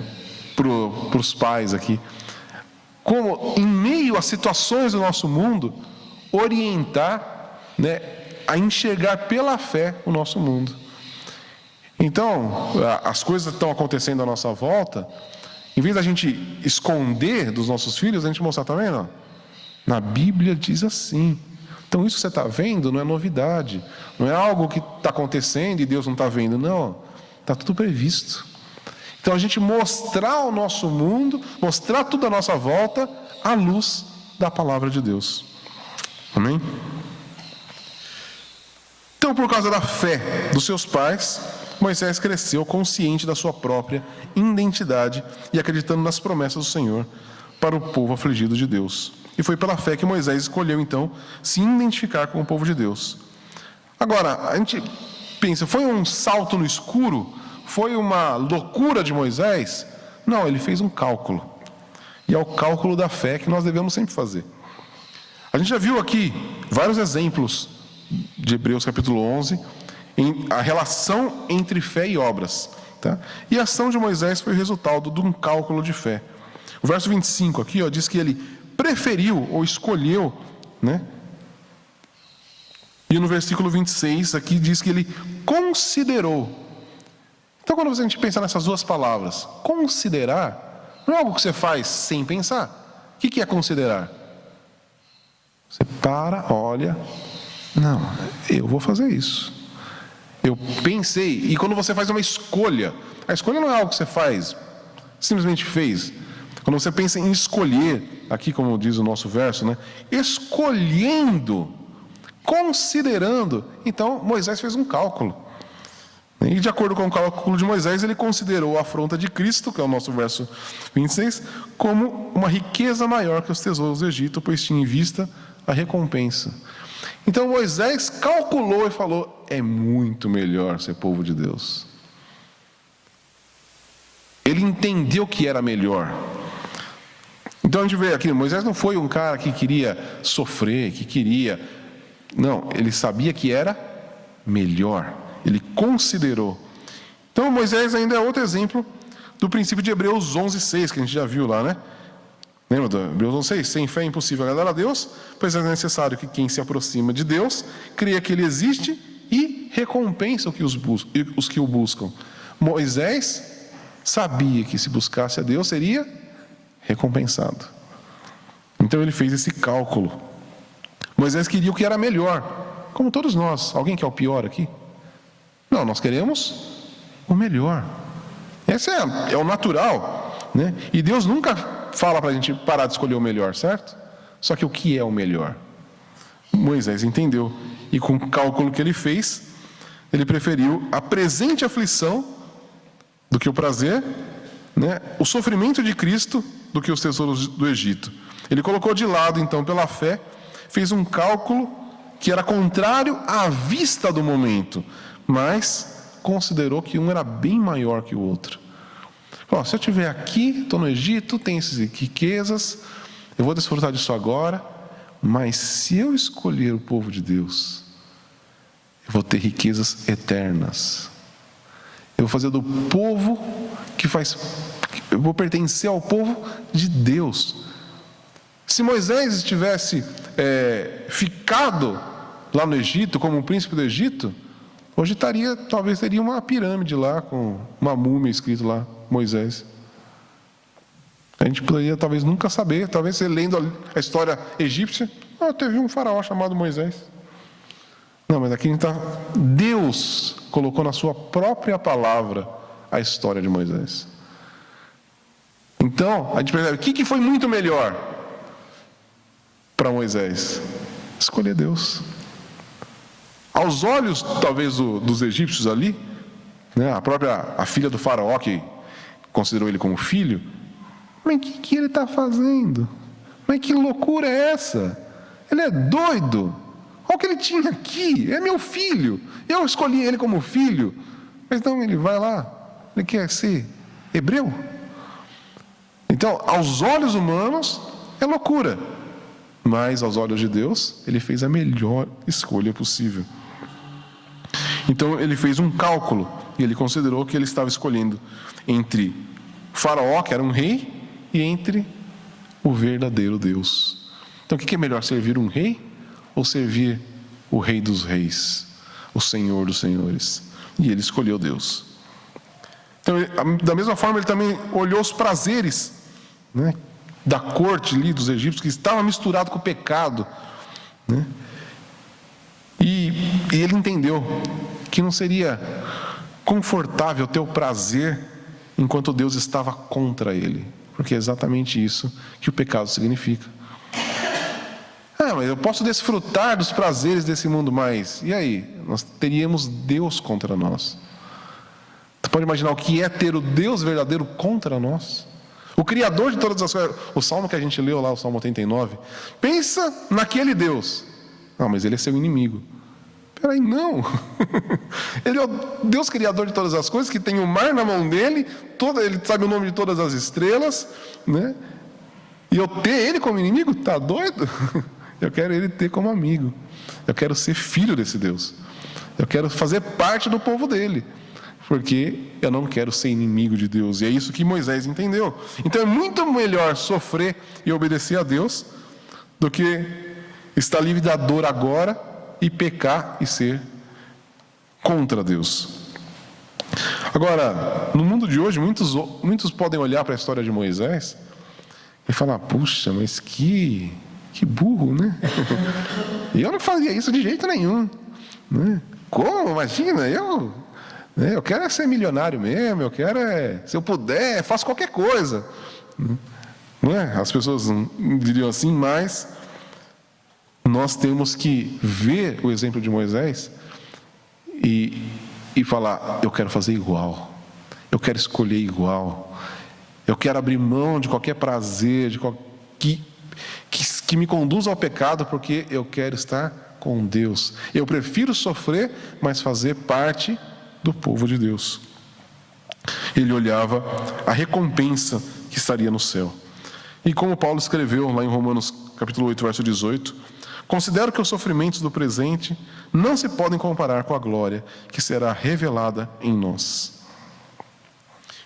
para os pais aqui, como em meio às situações do nosso mundo, orientar, né, a enxergar pela fé o nosso mundo. Então, as coisas estão acontecendo à nossa volta, em vez da gente esconder dos nossos filhos, a gente mostrar também, não. Na Bíblia diz assim. Então isso que você está vendo não é novidade, não é algo que está acontecendo e Deus não está vendo, não, está tudo previsto. Então a gente mostrar o nosso mundo, mostrar tudo à nossa volta à luz da palavra de Deus. Amém? Então, por causa da fé dos seus pais, Moisés cresceu consciente da sua própria identidade e acreditando nas promessas do Senhor para o povo afligido de Deus. E foi pela fé que Moisés escolheu, então, se identificar com o povo de Deus. Agora, a gente pensa, foi um salto no escuro? Foi uma loucura de Moisés? Não, ele fez um cálculo. E é o cálculo da fé que nós devemos sempre fazer. A gente já viu aqui vários exemplos de Hebreus capítulo 11, em a relação entre fé e obras. Tá? E a ação de Moisés foi resultado de um cálculo de fé. O verso 25 aqui diz que ele preferiu ou escolheu, né? E no versículo 26 aqui diz que ele considerou. Então, quando a gente pensa nessas duas palavras, considerar, não é algo que você faz sem pensar. O que é considerar? Você para, olha, não, eu vou fazer isso. Eu pensei, e quando você faz uma escolha, a escolha não é algo que você faz, simplesmente fez. Quando você pensa em escolher, aqui como diz o nosso verso, né? Escolhendo, considerando, então Moisés fez um cálculo. E de acordo com o cálculo de Moisés, ele considerou a afronta de Cristo, que é o nosso verso 26, como uma riqueza maior que os tesouros do Egito, pois tinha em vista a recompensa. Então Moisés calculou e falou, é muito melhor ser povo de Deus. Ele entendeu que era melhor. Então a gente vê aqui, Moisés não foi um cara que queria sofrer, que queria... Não, ele sabia que era melhor. Ele considerou. Então Moisés ainda é outro exemplo do princípio de Hebreus 11:6, que a gente já viu lá, né? Lembra do Hebreus 11:6? Sem fé é impossível agradar a Deus, pois é necessário que quem se aproxima de Deus creia que Ele existe e recompensa os que o buscam. Moisés sabia que se buscasse a Deus seria recompensado. Então ele fez esse cálculo. Moisés queria o que era melhor, como todos nós. Alguém quer o pior aqui? Não, nós queremos o melhor. Esse é o natural, né? E Deus nunca fala para a gente parar de escolher o melhor, certo? Só que o que é o melhor? Moisés entendeu. E com o cálculo que ele fez, ele preferiu a presente aflição do que o prazer né, o sofrimento de Cristo do que os tesouros do Egito. Ele colocou de lado, então, pela fé, fez um cálculo que era contrário à vista do momento, mas considerou que um era bem maior que o outro. Se eu estiver aqui, estou no Egito, tenho essas riquezas, eu vou desfrutar disso agora, mas se eu escolher o povo de Deus, eu vou ter riquezas eternas. Eu vou fazer do povo eu vou pertencer ao povo de Deus. Se Moisés tivesse ficado lá no Egito, como um príncipe do Egito, hoje talvez teria uma pirâmide lá, com uma múmia escrito lá, Moisés. A gente poderia talvez nunca saber, talvez você lendo a história egípcia, teve um faraó chamado Moisés. Não, mas aqui Deus colocou na sua própria palavra a história de Moisés. Então, a gente percebe, o que foi muito melhor para Moisés? Escolher Deus. Aos olhos, talvez, dos egípcios ali, né, a filha do faraó, que considerou ele como filho, mas o que ele está fazendo? Mas que loucura é essa? Ele é doido. Olha o que ele tinha aqui, é meu filho. Eu escolhi ele como filho. Mas não, ele vai lá, ele quer ser hebreu. Então, aos olhos humanos, é loucura. Mas aos olhos de Deus, ele fez a melhor escolha possível. Então, ele fez um cálculo, e ele considerou que ele estava escolhendo entre Faraó, que era um rei, e entre o verdadeiro Deus. Então, o que é melhor, servir um rei ou servir o Rei dos Reis, o Senhor dos Senhores? E ele escolheu Deus. Então, da mesma forma, ele também olhou os prazeres, né, da corte ali dos egípcios, que estava misturado com o pecado, né? E ele entendeu que não seria confortável ter o prazer enquanto Deus estava contra ele, porque é exatamente isso que o pecado significa. Mas eu posso desfrutar dos prazeres desse mundo, mas e aí? Nós teríamos Deus contra nós. Você pode imaginar o que é ter o Deus verdadeiro contra nós? O Criador de todas as coisas. O Salmo que a gente leu lá, o Salmo 89. Pensa naquele Deus. Não, mas ele é seu inimigo. Peraí, não. Ele é o Deus Criador de todas as coisas, que tem o mar na mão dele, ele sabe o nome de todas as estrelas, né? E eu ter ele como inimigo? Tá doido? Eu quero ele ter como amigo. Eu quero ser filho desse Deus. Eu quero fazer parte do povo dele, porque eu não quero ser inimigo de Deus. E é isso que Moisés entendeu. Então é muito melhor sofrer e obedecer a Deus do que estar livre da dor agora e pecar e ser contra Deus. Agora, no mundo de hoje, muitos podem olhar para a história de Moisés e falar: puxa, mas que burro, né? E eu não fazia isso de jeito nenhum, né? Como? Imagina, eu quero ser milionário mesmo, eu quero se eu puder, faço qualquer coisa, não é? As pessoas diriam assim, mas nós temos que ver o exemplo de Moisés e falar: eu quero fazer igual, eu quero escolher igual, eu quero abrir mão de qualquer prazer, que me conduza ao pecado, porque eu quero estar com Deus. Eu prefiro sofrer, mas fazer parte do povo de Deus. Ele olhava a recompensa que estaria no céu. E como Paulo escreveu lá em Romanos capítulo 8, verso 18: considero que os sofrimentos do presente não se podem comparar com a glória que será revelada em nós.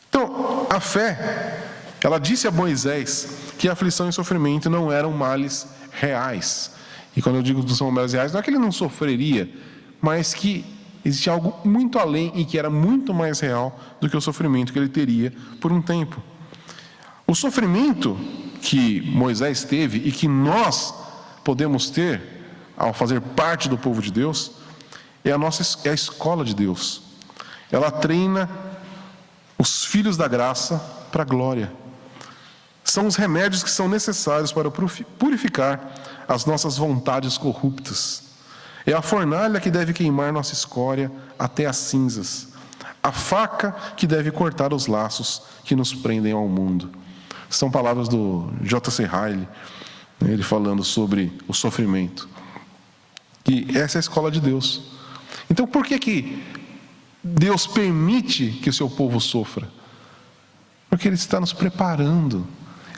Então, a fé, ela disse a Moisés que a aflição e sofrimento não eram males reais. E quando eu digo que são males reais, não é que ele não sofreria, mas que existia algo muito além e que era muito mais real do que o sofrimento que ele teria por um tempo. O sofrimento que Moisés teve e que nós podemos ter ao fazer parte do povo de Deus é a escola de Deus. Ela treina os filhos da graça para a glória. São os remédios que são necessários para purificar as nossas vontades corruptas. É a fornalha que deve queimar nossa escória até as cinzas. a faca que deve cortar os laços que nos prendem ao mundo. São palavras do J.C. Ryle, ele falando sobre o sofrimento. E essa é a escola de Deus. Então, por que Deus permite que o seu povo sofra? Porque Ele está nos preparando,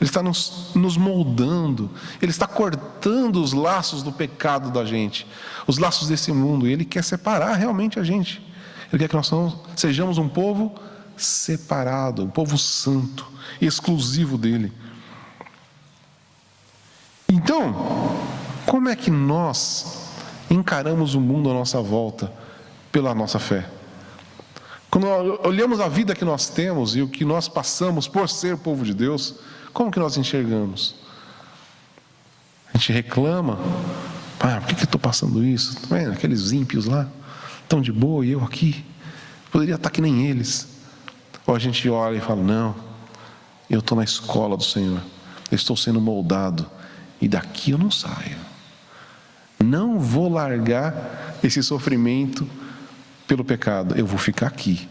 Ele está nos moldando, Ele está cortando os laços do pecado da gente, os laços desse mundo, e Ele quer separar realmente a gente. Ele quer que nós sejamos um povo separado, um povo santo, exclusivo dEle. Então, como é que nós encaramos o mundo à nossa volta pela nossa fé? Quando olhamos a vida que nós temos e o que nós passamos por ser povo de Deus, como que nós enxergamos? A gente reclama: por que eu estou passando isso? Tá vendo? Aqueles ímpios lá estão de boa e eu aqui, poderia estar que nem eles. Ou a gente olha e fala: não, eu estou na escola do Senhor, eu estou sendo moldado e daqui eu não saio. Não vou largar esse sofrimento pelo pecado, eu vou ficar aqui.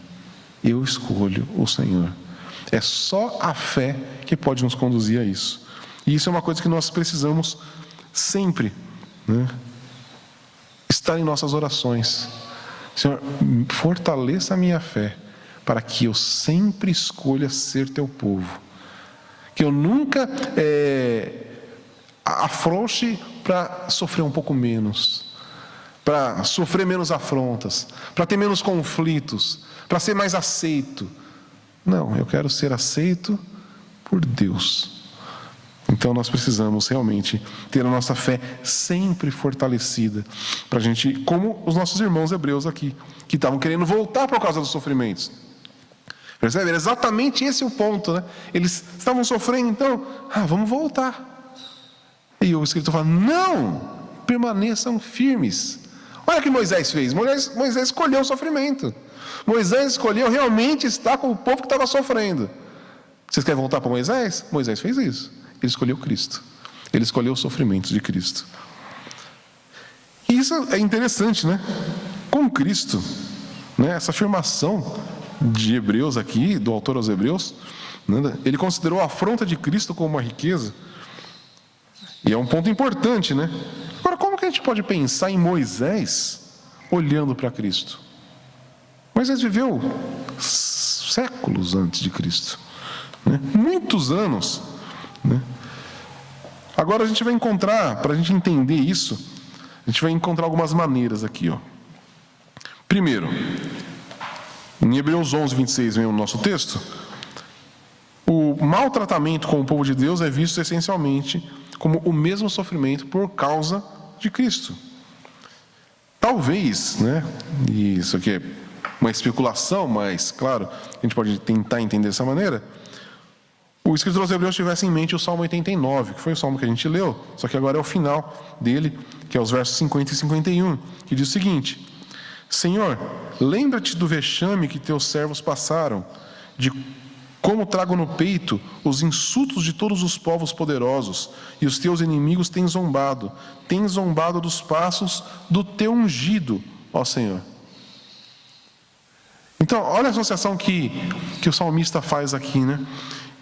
Eu escolho o Senhor. É só a fé que pode nos conduzir a isso. E isso é uma coisa que nós precisamos sempre, né, estar em nossas orações. Senhor, fortaleça a minha fé para que eu sempre escolha ser teu povo. Que eu nunca afrouxe para sofrer um pouco menos, para sofrer menos afrontas, para ter menos conflitos, para ser mais aceito. Não, eu quero ser aceito por Deus. Então nós precisamos realmente ter a nossa fé sempre fortalecida, para a gente, como os nossos irmãos hebreus aqui, que estavam querendo voltar por causa dos sofrimentos. Percebe? Era exatamente esse o ponto, né? Eles estavam sofrendo, então, vamos voltar. E o escritor fala: não, permaneçam firmes. Olha o que Moisés fez. Moisés escolheu o sofrimento. Moisés escolheu realmente estar com o povo que estava sofrendo. Vocês querem voltar para Moisés? Moisés fez isso. Ele escolheu Cristo. Ele escolheu os sofrimentos de Cristo. E isso é interessante, né? Com Cristo, né? Essa afirmação de Hebreus aqui, do autor aos Hebreus, né? Ele considerou a afronta de Cristo como uma riqueza. E é um ponto importante, né? Agora, como que a gente pode pensar em Moisés olhando para Cristo? Moisés viveu séculos antes de Cristo, né? Muitos anos, né? Agora a gente vai encontrar, para a gente entender isso, a gente vai encontrar algumas maneiras aqui, ó. Primeiro, em Hebreus 11, 26, vem o nosso texto. O maltratamento com o povo de Deus é visto essencialmente como o mesmo sofrimento por causa de Cristo. Talvez, né, e isso aqui é uma especulação, mas, claro, a gente pode tentar entender dessa maneira, o escritor aos Hebreus tivesse em mente o Salmo 89, que foi o salmo que a gente leu, só que agora é o final dele, que é os versos 50 e 51, que diz o seguinte: Senhor, lembra-te do vexame que teus servos passaram, de como trago no peito os insultos de todos os povos poderosos, e os teus inimigos têm zombado dos passos do teu ungido, ó Senhor. Então, olha a associação que o salmista faz aqui, né?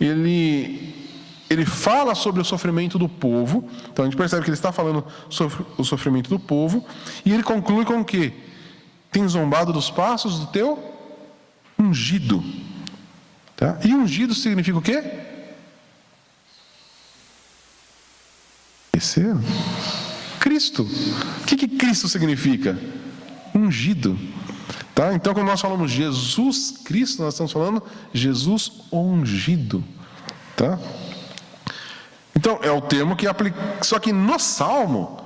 Ele fala sobre o sofrimento do povo, então a gente percebe que ele está falando sobre o sofrimento do povo, e ele conclui com o quê? Tem zombado dos passos do teu ungido. Tá? E ungido significa o quê? Esse é Cristo. O que Cristo significa? Ungido. Tá? Então, quando nós falamos Jesus Cristo, nós estamos falando Jesus ungido. Tá? Então, é o termo que aplica. Só que no Salmo,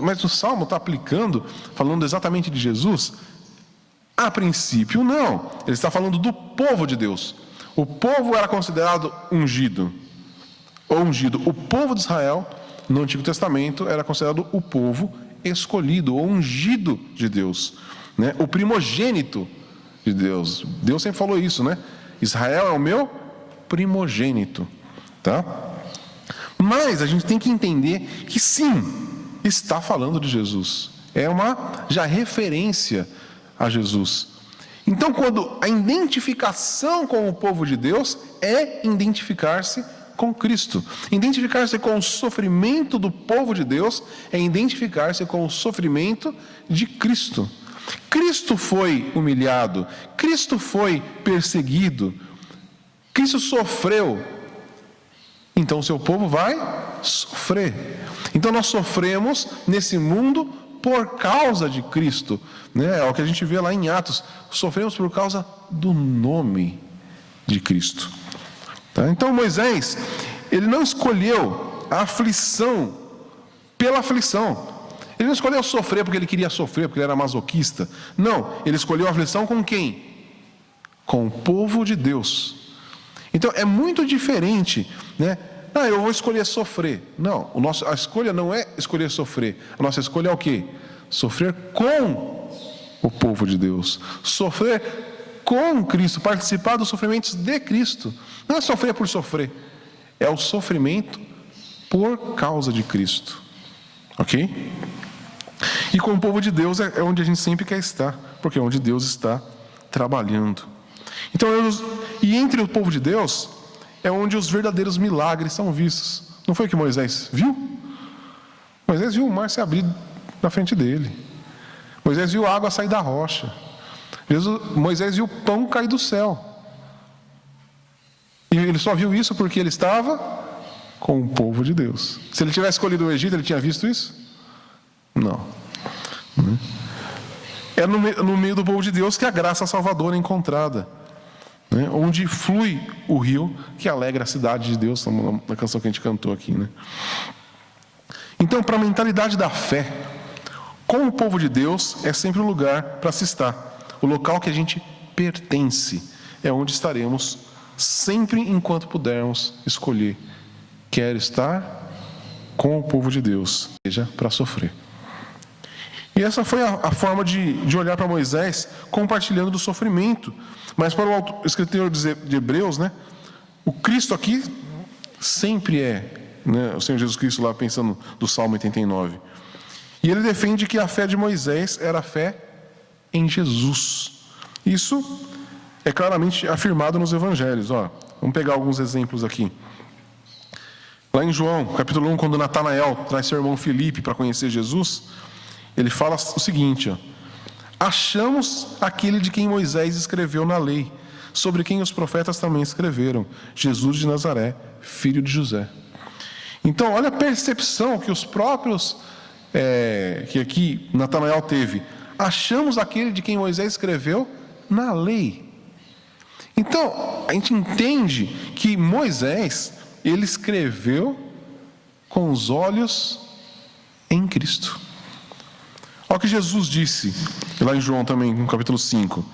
mas o Salmo está aplicando, falando exatamente de Jesus? A princípio, não. Ele está falando do povo de Deus. O povo era considerado ungido. Ou ungido. O povo de Israel, no Antigo Testamento, era considerado o povo escolhido, ou ungido de Deus, né? O primogênito de Deus. Deus sempre falou isso, né? Israel é o meu primogênito. Tá? Mas a gente tem que entender que sim, está falando de Jesus. É uma já referência a Jesus. Então, quando a identificação com o povo de Deus é identificar-se com Cristo. Identificar-se com o sofrimento do povo de Deus é identificar-se com o sofrimento de Cristo. Cristo foi humilhado, Cristo foi perseguido, Cristo sofreu. Então o seu povo vai sofrer. Então nós sofremos nesse mundo por causa de Cristo, né? É o que a gente vê lá em Atos. Sofremos por causa do nome de Cristo. Tá? Então Moisés, ele não escolheu a aflição pela aflição. Ele não escolheu sofrer porque ele queria sofrer, porque ele era masoquista. Não, ele escolheu a aflição com quem? Com o povo de Deus. Então é muito diferente, né? Ah, eu vou escolher sofrer. Não, a escolha não é escolher sofrer. A nossa escolha é o quê? Sofrer com o povo de Deus. Sofrer com Cristo, participar dos sofrimentos de Cristo. Não é sofrer por sofrer, é o sofrimento por causa de Cristo. Ok? E com o povo de Deus é onde a gente sempre quer estar, porque é onde Deus está trabalhando. Então, e entre o povo de Deus é onde os verdadeiros milagres são vistos. Não foi o que Moisés viu? Moisés viu o mar se abrir na frente dele. Moisés viu a água sair da rocha. Moisés viu o pão cair do céu. E ele só viu isso porque ele estava com o povo de Deus. Se ele tivesse escolhido o Egito, ele tinha visto isso? Não. É no meio do povo de Deus que a graça salvadora é encontrada, né? Onde flui o rio que alegra a cidade de Deus, na canção que a gente cantou aqui, né? Então, para a mentalidade da fé, com o povo de Deus é sempre o lugar para se estar. O local que a gente pertence é onde estaremos sempre enquanto pudermos escolher. Quero estar com o povo de Deus, seja para sofrer. E essa foi a forma de olhar para Moisés, compartilhando do sofrimento. Mas para o escritor de Hebreus, né, o Cristo aqui sempre é, né, o Senhor Jesus Cristo lá pensando do Salmo 89. E ele defende que a fé de Moisés era a fé em Jesus. Isso é claramente afirmado nos evangelhos. Vamos pegar alguns exemplos aqui. Lá em João, capítulo 1, quando Natanael traz seu irmão Filipe para conhecer Jesus, ele fala o seguinte: achamos aquele de quem Moisés escreveu na lei, sobre quem os profetas também escreveram, Jesus de Nazaré, filho de José. Então, olha a percepção que os próprios, que aqui Natanael teve. Achamos aquele de quem Moisés escreveu na lei. Então, a gente entende que Moisés, ele escreveu com os olhos em Cristo. Olha o que Jesus disse, lá em João também, no capítulo 5.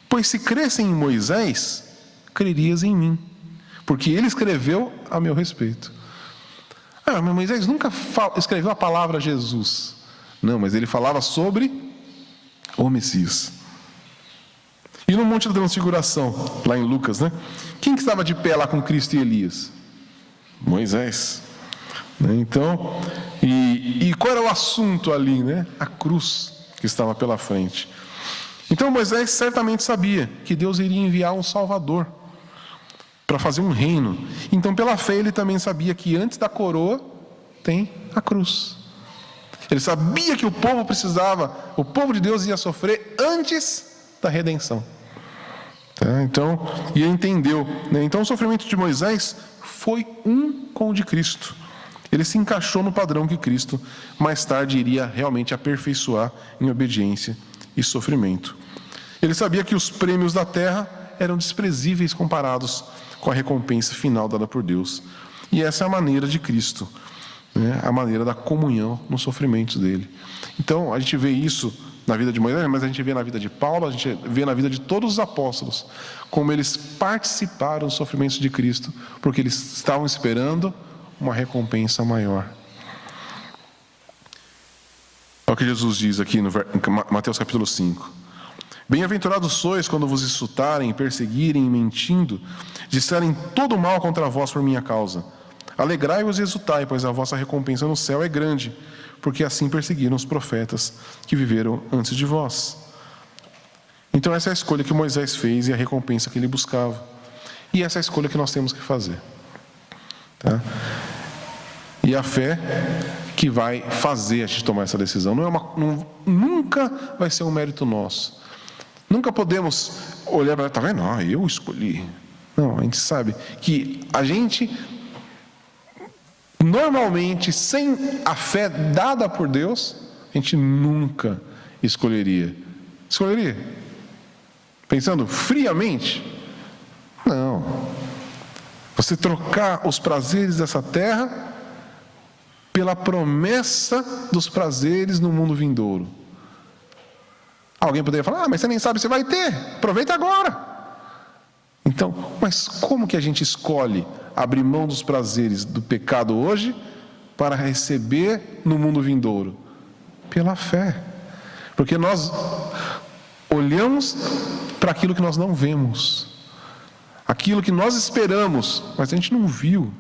Pois se cressem em Moisés, crerias em mim, porque ele escreveu a meu respeito. Mas Moisés nunca escreveu a palavra Jesus. Não, mas ele falava sobre o Messias. E no Monte da Transfiguração, lá em Lucas, né? Quem que estava de pé lá com Cristo e Elias? Moisés. Então, e qual era o assunto ali, né? A cruz que estava pela frente. Então Moisés certamente sabia que Deus iria enviar um Salvador para fazer um reino. Então, pela fé, ele também sabia que antes da coroa tem a cruz. Ele sabia que o povo de Deus ia sofrer antes da redenção. Tá? Então, e ele entendeu, né? Então, o sofrimento de Moisés foi um com o de Cristo. Ele se encaixou no padrão que Cristo mais tarde iria realmente aperfeiçoar em obediência e sofrimento. Ele sabia que os prêmios da terra eram desprezíveis comparados com a recompensa final dada por Deus. E essa é a maneira de Cristo, né? A maneira da comunhão nos sofrimentos dele. Então, a gente vê isso na vida de Moisés, mas a gente vê na vida de Paulo, a gente vê na vida de todos os apóstolos, como eles participaram dos sofrimentos de Cristo, porque eles estavam esperando uma recompensa maior. Olha o que Jesus diz aqui no Mateus capítulo 5. Bem-aventurados sois quando vos insultarem, perseguirem, mentindo, disserem todo mal contra vós por minha causa. Alegrai-vos e exultai, pois a vossa recompensa no céu é grande, porque assim perseguiram os profetas que viveram antes de vós. Então essa é a escolha que Moisés fez e a recompensa que ele buscava. E essa é a escolha que nós temos que fazer. Tá? E a fé que vai fazer a gente tomar essa decisão. Nunca vai ser um mérito nosso. Nunca podemos olhar para, tá vendo? Eu escolhi. Não, a gente sabe que a gente, normalmente, sem a fé dada por Deus, a gente nunca escolheria. Escolheria? Pensando friamente? Não. Você trocar os prazeres dessa terra pela promessa dos prazeres no mundo vindouro. Alguém poderia falar, mas você nem sabe se vai ter, aproveita agora. Então, mas como que a gente escolhe abrir mão dos prazeres do pecado hoje para receber no mundo vindouro? Pela fé. Porque nós olhamos para aquilo que nós não vemos, aquilo que nós esperamos, mas a gente não viu,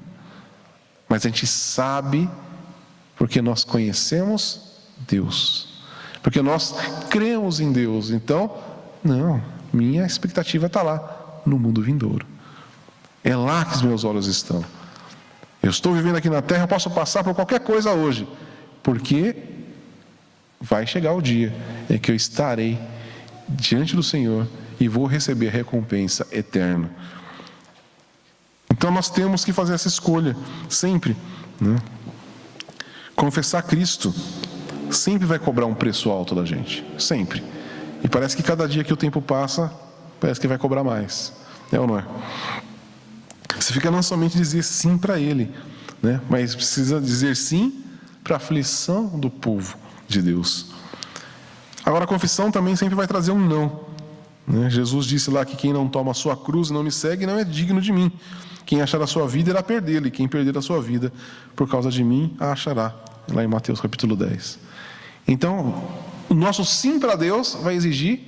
mas a gente sabe, porque nós conhecemos Deus, porque nós cremos em Deus. Então, não, minha expectativa está lá, no mundo vindouro. É lá que os meus olhos estão. Eu estou vivendo aqui na terra, eu posso passar por qualquer coisa hoje, porque vai chegar o dia em que eu estarei diante do Senhor e vou receber a recompensa eterna. Então nós temos que fazer essa escolha sempre, né? Confessar Cristo sempre vai cobrar um preço alto da gente, sempre. E parece que cada dia que o tempo passa, parece que vai cobrar mais, é ou não é? Você fica não somente dizer sim para Ele, né? Mas precisa dizer sim para a aflição do povo de Deus. Agora a confissão também sempre vai trazer um não, né? Jesus disse lá que quem não toma a sua cruz e não me segue não é digno de mim. Quem achar a sua vida irá perdê-la, e quem perder a sua vida por causa de mim a achará. Lá em Mateus capítulo 10. Então, o nosso sim para Deus vai exigir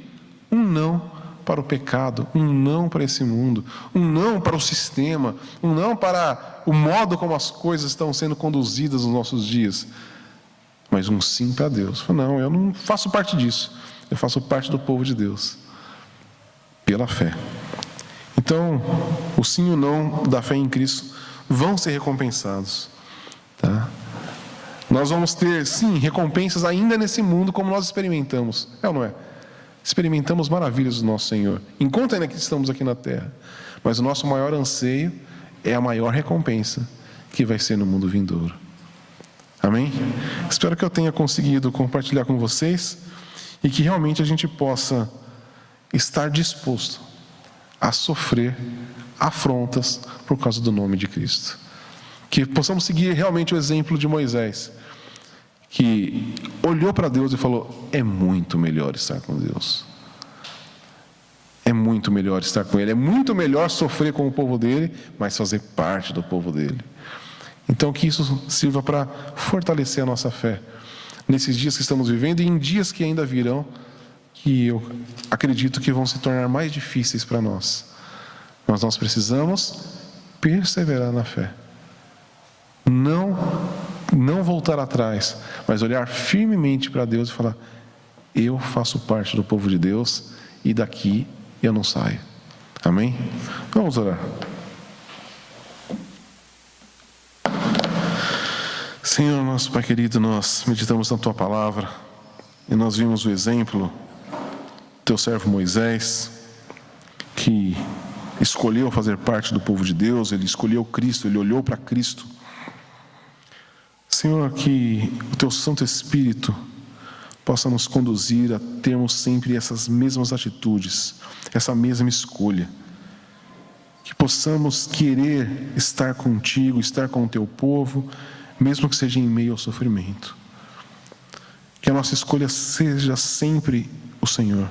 um não para o pecado, um não para esse mundo, um não para o sistema, um não para o modo como as coisas estão sendo conduzidas nos nossos dias. Mas um sim para Deus. Não, eu não faço parte disso. Eu faço parte do povo de Deus. Pela fé. Então, o sim e o não da fé em Cristo vão ser recompensados. Tá? Nós vamos ter, sim, recompensas ainda nesse mundo, como nós experimentamos. É ou não é? Experimentamos maravilhas do nosso Senhor, enquanto ainda que estamos aqui na terra. Mas o nosso maior anseio é a maior recompensa, que vai ser no mundo vindouro. Amém? Espero que eu tenha conseguido compartilhar com vocês e que realmente a gente possa estar disposto a sofrer afrontas por causa do nome de Cristo. Que possamos seguir realmente o exemplo de Moisés, que olhou para Deus e falou, é muito melhor estar com Deus. É muito melhor estar com Ele. É muito melhor sofrer com o povo dele, mas fazer parte do povo dele. Então que isso sirva para fortalecer a nossa fé. Nesses dias que estamos vivendo e em dias que ainda virão, que eu acredito que vão se tornar mais difíceis para nós. Mas nós precisamos perseverar na fé. Não voltar atrás, mas olhar firmemente para Deus e falar, eu faço parte do povo de Deus e daqui eu não saio. Amém? Vamos orar. Senhor, nosso Pai querido, nós meditamos na Tua palavra e nós vimos o exemplo do Teu servo Moisés, que escolheu fazer parte do povo de Deus, ele escolheu Cristo, ele olhou para Cristo. Senhor, que o Teu Santo Espírito possa nos conduzir a termos sempre essas mesmas atitudes, essa mesma escolha. Que possamos querer estar contigo, estar com o Teu povo, mesmo que seja em meio ao sofrimento. Que a nossa escolha seja sempre o Senhor,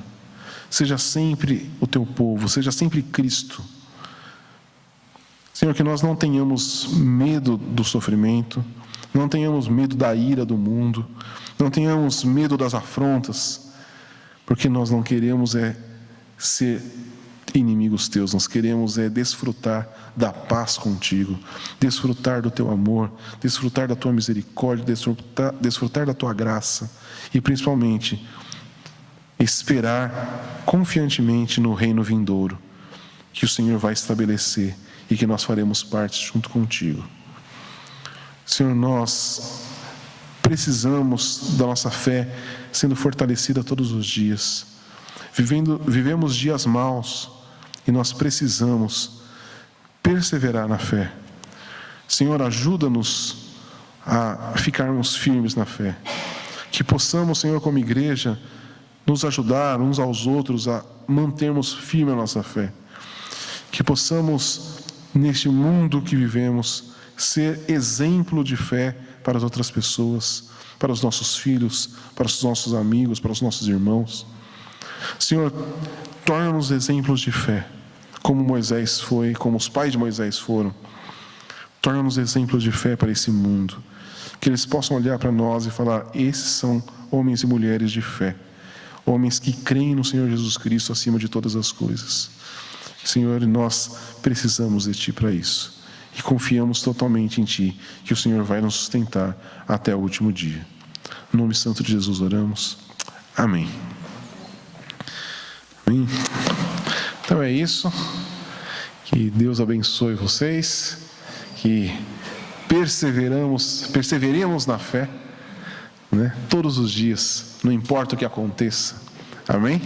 seja sempre o Teu povo, seja sempre Cristo. Senhor, que nós não tenhamos medo do sofrimento, não tenhamos medo da ira do mundo, não tenhamos medo das afrontas, porque nós não queremos ser inimigos Teus, nós queremos desfrutar da paz contigo, desfrutar do Teu amor, desfrutar da Tua misericórdia, desfrutar da Tua graça e principalmente esperar confiantemente no reino vindouro, que o Senhor vai estabelecer e que nós faremos parte junto contigo. Senhor, nós precisamos da nossa fé sendo fortalecida todos os dias. Vivemos dias maus e nós precisamos perseverar na fé. Senhor, ajuda-nos a ficarmos firmes na fé. Que possamos, Senhor, como igreja, nos ajudar uns aos outros a mantermos firme a nossa fé. Que possamos, neste mundo que vivemos, ser exemplo de fé para as outras pessoas, para os nossos filhos, para os nossos amigos, para os nossos irmãos. Senhor, torna-nos exemplos de fé, como Moisés foi, como os pais de Moisés foram. Torna-nos exemplos de fé para esse mundo. Que eles possam olhar para nós e falar: esses são homens e mulheres de fé. Homens que creem no Senhor Jesus Cristo acima de todas as coisas. Senhor, nós precisamos de Ti para isso. E confiamos totalmente em Ti, que o Senhor vai nos sustentar até o último dia. No nome santo de Jesus oramos. Amém. Amém. Então é isso. Que Deus abençoe vocês. Que perseveremos na fé, né? Todos os dias, não importa o que aconteça. Amém?